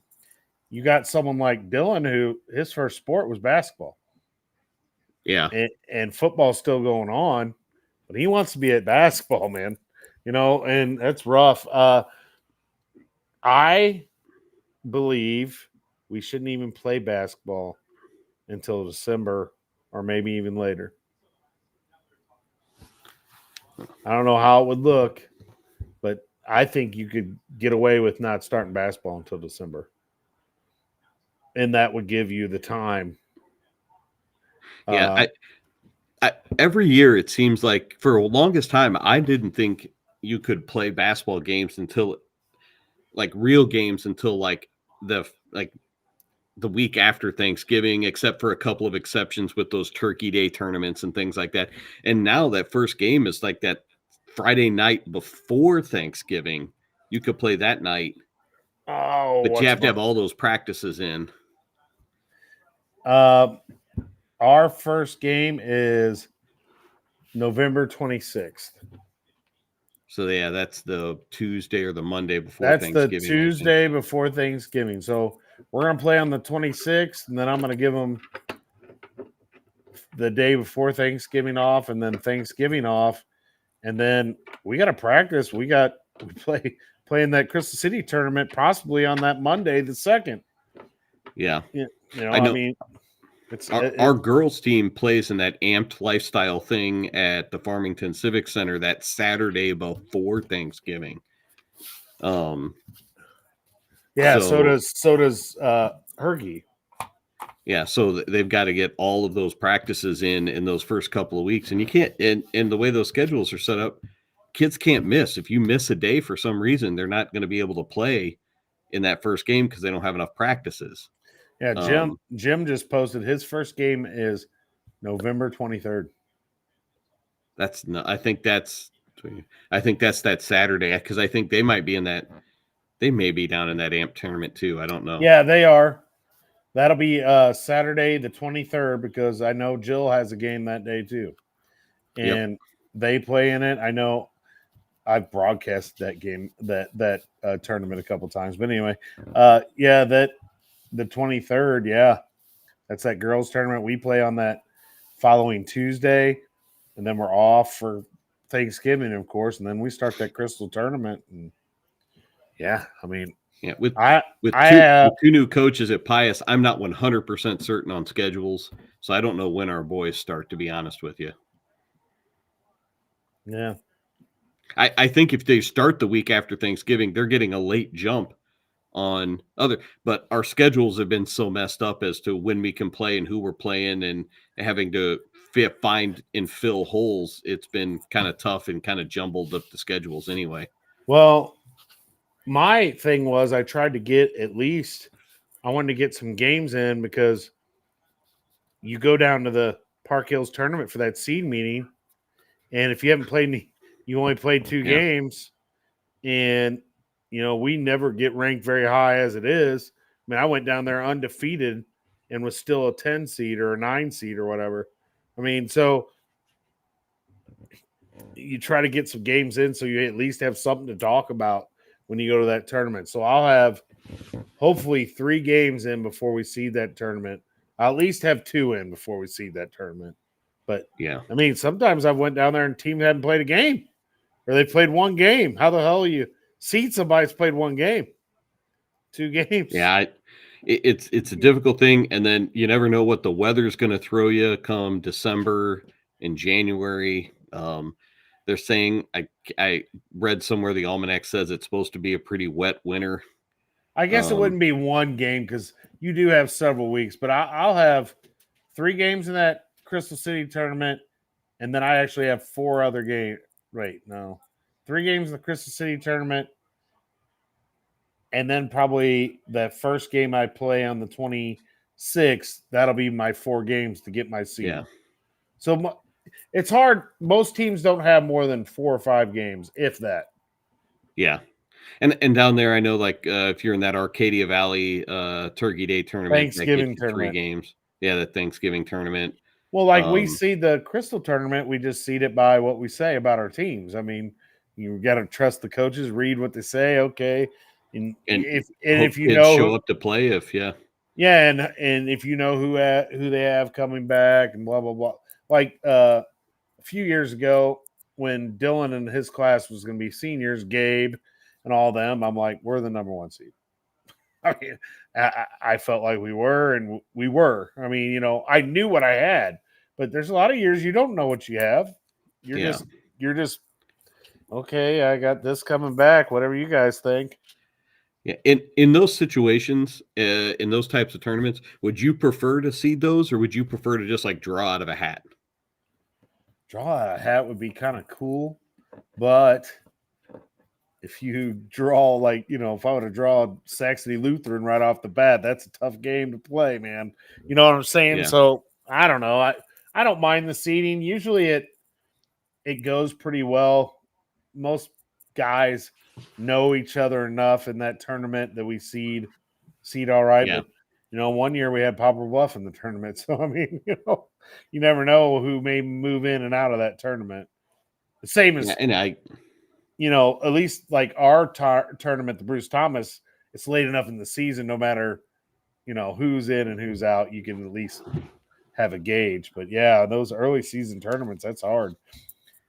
you got someone like Dylan who his first sport was basketball. Yeah. And football's still going on. But he wants to be at basketball, man, and that's rough. I believe we shouldn't even play basketball until December or maybe even later. I don't know how it would look, but I think you could get away with not starting basketball until December. And that would give you the time. Yeah, every year it seems like for the longest time I didn't think you could play basketball games until real games until the week after Thanksgiving, except for a couple of exceptions with those Turkey Day tournaments and things like that. And now that first game is like that Friday night before Thanksgiving. You could play that night. Oh, but you have to have all those practices in. Our first game is November 26th. So, yeah, that's the Tuesday or the Monday before That's Thanksgiving. That's the Tuesday before Thanksgiving. So, we're going to play on the 26th, and then I'm going to give them the day before Thanksgiving off and then Thanksgiving off. And then we got to practice. We play in that Crystal City tournament possibly on that Monday, the 2nd. Yeah. I mean, our girls team plays in that amped lifestyle thing at the Farmington Civic Center that Saturday before Thanksgiving. So does Hergy. Yeah, so they've got to get all of those practices in those first couple of weeks, and you can't. And the way those schedules are set up, kids can't miss. If you miss a day for some reason, they're not going to be able to play in that first game because they don't have enough practices. Yeah, Jim just posted his first game is November 23rd. That's not. I think that's that Saturday because I think they might be in that. They may be down in that AMP tournament too. I don't know. Yeah, they are. That'll be Saturday the 23rd because I know Jill has a game that day too, and they play in it. I know I've broadcast that game that tournament a couple times, but anyway, that the 23rd, yeah, that's that girls tournament. We play on that following Tuesday, and then we're off for Thanksgiving, of course, and then we start that Crystal tournament. And yeah, I mean. Yeah, with two new coaches at Pius, I'm not 100% certain on schedules, so I don't know when our boys start, to be honest with you. Yeah. I think if they start the week after Thanksgiving, they're getting a late jump on but our schedules have been so messed up as to when we can play and who we're playing and having to find and fill holes. It's been kind of tough and kind of jumbled up the schedules anyway. Well, my thing was I tried to get I wanted to get some games in because you go down to the Park Hills tournament for that seed meeting. And if you haven't played you only played 2 games. And, we never get ranked very high as it is. I mean, I went down there undefeated and was still a 10 seed or a 9 seed or whatever. I mean, so you try to get some games in so you at least have something to talk about when you go to that tournament. So I'll have hopefully 3 games in before we seed that tournament. I'll at least have 2 in before we seed that tournament. But yeah, I mean, sometimes I went down there and team hadn't played a game or they played 1 game. How the hell are you seed somebody that's played 1 game, 2 games? Yeah, it's a difficult thing. And then you never know what the weather's going to throw you come December and January. They're saying I read somewhere the almanac says it's supposed to be a pretty wet winter. I guess it wouldn't be 1 game because you do have several weeks, but I'll have 3 games in that Crystal City tournament, and then I actually have 4 other games. Wait, no, 3 games in the Crystal City tournament, and then probably the first game I play on the 26th. That'll be my 4 games to get my seed. Yeah. So it's hard. Most teams don't have more than 4 or 5 games, if that. Yeah. And down there, I know, if you're in that Arcadia Valley Turkey Day tournament, Thanksgiving tournament, 3 games. Yeah, the Thanksgiving tournament. Well, we see the Crystal tournament, we just seed it by what we say about our teams. I mean, you got to trust the coaches, read what they say, okay, and if you know show up to play, and if you know who they have coming back and blah blah blah. Like a few years ago, when Dylan and his class was going to be seniors, Gabe and all them, I'm like, we're the number 1 seed. I mean, I felt like we were, and we were. I mean, I knew what I had, but there's a lot of years you don't know what you have. You're just okay. I got this coming back. Whatever you guys think. Yeah. In those situations, in those types of tournaments, would you prefer to seed those, or would you prefer to just draw out of a hat? Draw out of a hat would be kind of cool, but if you draw if I were to draw Saxony Lutheran right off the bat, that's a tough game to play, man. You know what I'm saying? Yeah. So I don't know. I don't mind the seeding. Usually it goes pretty well. Most guys know each other enough in that tournament that we seed all right. Yeah. But 1 year we had Poplar Bluff in the tournament. So I mean, you never know who may move in and out of that tournament. The same as at least like our tournament, the Bruce Thomas, it's late enough in the season, no matter, who's in and who's out, you can at least have a gauge. But yeah, those early season tournaments, that's hard.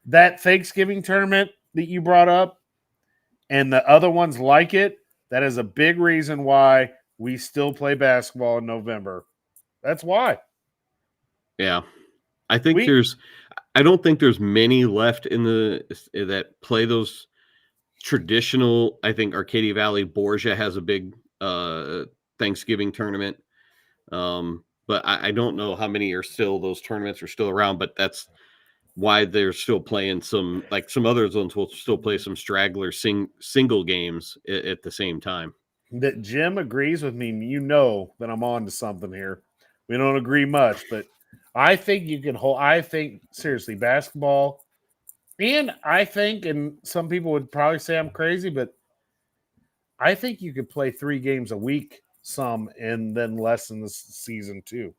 That Thanksgiving tournament that you brought up and the other ones like it, that is a big reason why we still play basketball in November. That's why. Yeah. I don't think there's many left that play those traditional. I think Arcadia Valley Borgia has a big Thanksgiving tournament. But I don't know how many those tournaments are still around, but that's why they're still playing some other ones will still play some straggler single games at the same time. That Jim agrees with me. That I'm on to something here. We don't agree much, but I think you can hold. I think seriously, basketball And I think, and some people would probably say I'm crazy, but I think you could play 3 games a week, some, and then less in the season too.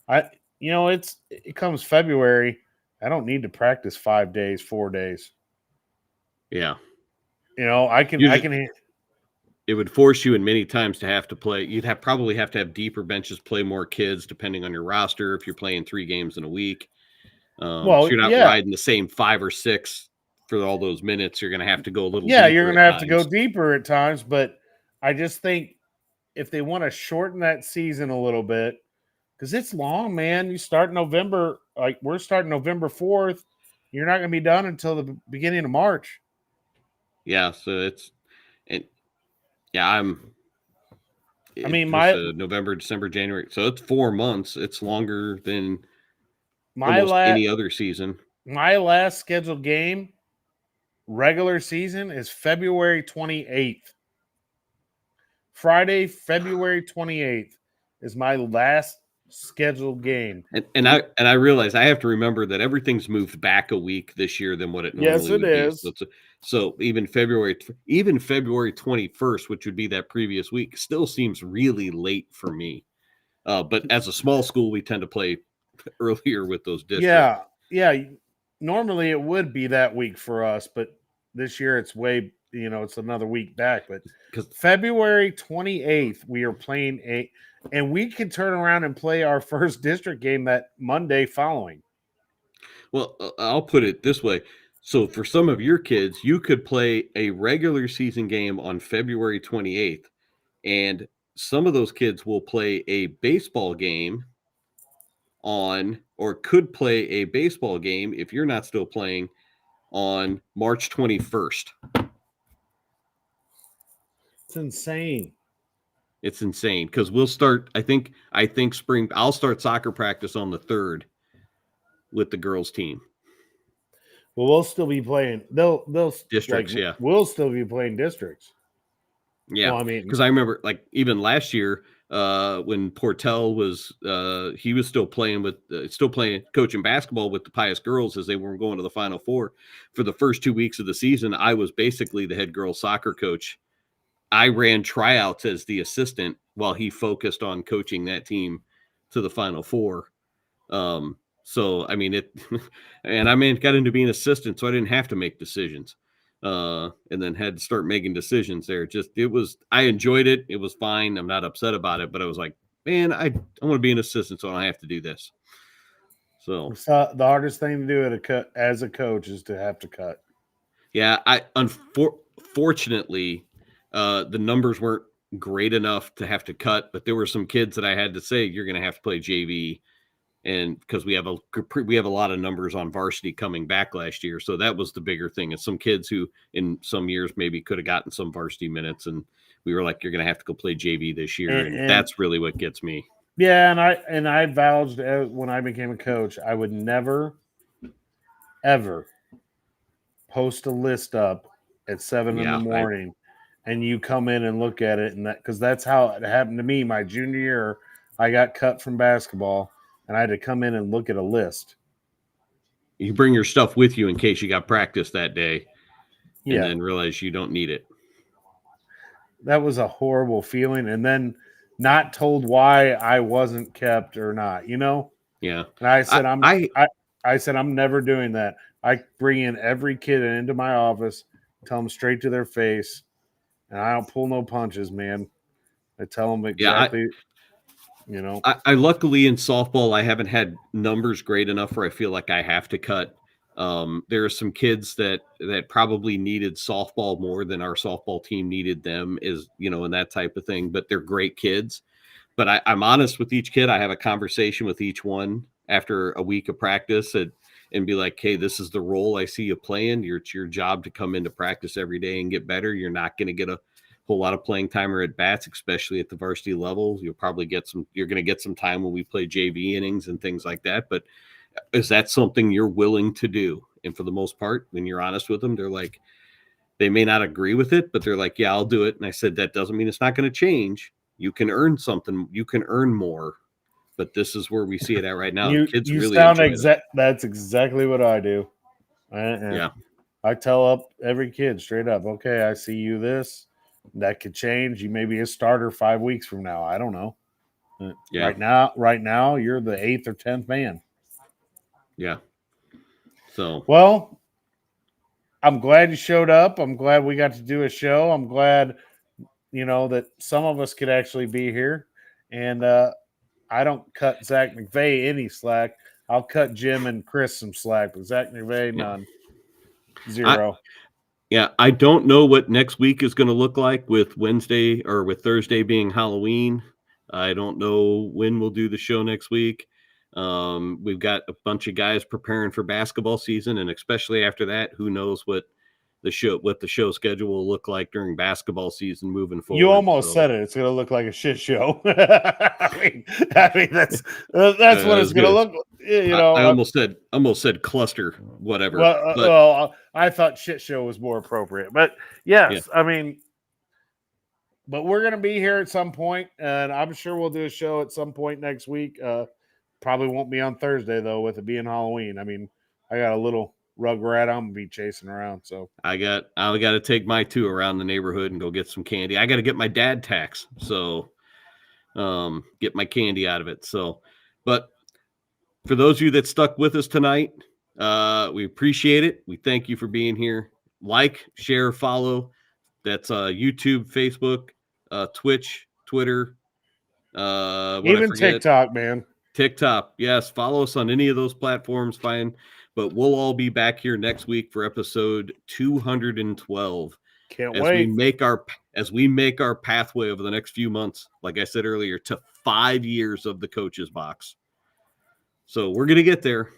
It comes February. I don't need to practice 5 days, 4 days. Yeah. I can. It would force you in many times to have to play. You'd probably have to have deeper benches, play more kids, depending on your roster. If you're playing 3 games in a week, so you're not riding the same 5 or 6 for all those minutes. You're going to have to go a little. Yeah, you're going to have to go deeper at times. But I just think if they want to shorten that season a little bit, because it's long, man. You start November, like we're starting November 4th. You're not going to be done until the beginning of March. Yeah, so November, December, January. So it's 4 months. It's longer than any other season. My last scheduled game, regular season, is February 28th. Friday, February 28th is my last scheduled game. And I realize I have to remember that everything's moved back a week this year than what it normally would is. Be. So even February 21st, which would be that previous week, still seems really late for me. But as a small school, we tend to play earlier with those districts. Yeah. Normally it would be that week for us, but this year it's it's another week back. But February 28th, we are playing and we can turn around and play our first district game that Monday following. Well, I'll put it this way. So for some of your kids, you could play a regular season game on February 28th, and some of those kids will play a baseball game could play a baseball game if you're not still playing on March 21st. It's insane. It's insane because we'll start. I think spring. I'll start soccer practice on the 3rd with the girls' team. Well, we'll still be playing. They'll districts. Yeah, we'll still be playing districts. Yeah, well, I mean, because I remember even last year when Portell was he was still playing coaching basketball with the Pius girls as they were going to the Final Four. For the first 2 weeks of the season, I was basically the head girls soccer coach. I ran tryouts as the assistant while he focused on coaching that team to the Final Four. So I mean and I got into being assistant, so I didn't have to make decisions. And then had to start making decisions there. I enjoyed it. It was fine. I'm not upset about it, but I was like, man, I want to be an assistant, so I don't have to do this. So the hardest thing to do as a coach is to have to cut. Yeah, unfortunately, the numbers weren't great enough to have to cut, but there were some kids that I had to say, you're going to have to play JV. And because we have a lot of numbers on varsity coming back last year. So that was the bigger thing. And some kids who in some years maybe could have gotten some varsity minutes. And we were like, you're going to have to go play JV this year. And that's really what gets me. Yeah. And I vouched when I became a coach, I would never, ever post a list up at 7 in the morning and you come in and look at it. And because that's how it happened to me. My junior year, I got cut from basketball. And I had to come in and look at a list. You bring your stuff with you in case you got practice that day and then realize you don't need it. That was a horrible feeling. And then not told why I wasn't kept or not, Yeah. And I said, I said, I'm never doing that. I bring in every kid into my office, tell them straight to their face. And I don't pull no punches, man. I tell them exactly. I luckily in softball, I haven't had numbers great enough where I feel like I have to cut. There are some kids that probably needed softball more than our softball team needed them, and that type of thing. But they're great kids. But I'm honest with each kid. I have a conversation with each one after a week of practice and be like, hey, this is the role I see you playing. It's your job to come into practice every day and get better. You're not going to get a whole lot of playing time or at bats, especially at the varsity level. You're going to get some time when we play JV innings and things like that. But is that something you're willing to do? And for the most part, when you're honest with them, they're like, they may not agree with it, but they're like, yeah, I'll do it. And I said, that doesn't mean it's not going to change. You can earn something. You can earn more, but this is where we see it at right now. Kids really sound that's exactly what I do. And Yeah. I tell up every kid straight up, okay, I see you this. That could change. You may be a starter 5 weeks from now. I don't know. Yeah. Right now, you're the 8th or 10th man. Yeah. So, well, I'm glad you showed up. I'm glad we got to do a show. I'm glad, that some of us could actually be here. And I don't cut Zach McVey any slack. I'll cut Jim and Chris some slack, but Zach McVey, none. Zero. I don't know what next week is going to look like with Wednesday or with Thursday being Halloween. I don't know when we'll do the show next week. We've got a bunch of guys preparing for basketball season, and especially after that, who knows what the show schedule will look like during basketball season moving forward. You almost said it. It's going to look like a shit show. I mean that's what it's going to look like. I almost said cluster, whatever. Well, I thought shit show was more appropriate, but yes, I mean, but we're going to be here at some point, and I'm sure we'll do a show at some point next week. Probably won't be on Thursday though, with it being Halloween. I mean, I got a little rugrat I'm gonna be chasing around, so I got to take my 2 around the neighborhood and go get some candy. I got to get my dad tax, so get my candy out of it. So, but for those of you that stuck with us tonight, we appreciate it. We thank you for being here. Like, share, follow. That's YouTube, Facebook, Twitch, Twitter, even TikTok, man. TikTok, yes. Follow us on any of those platforms, fine. But we'll all be back here next week for episode 212. Can't wait. As we make our pathway over the next few months, like I said earlier, to 5 years of the Coach's Box. So we're gonna get there.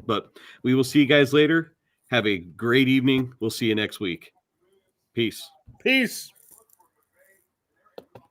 But we will see you guys later. Have a great evening. We'll see you next week. Peace. Peace.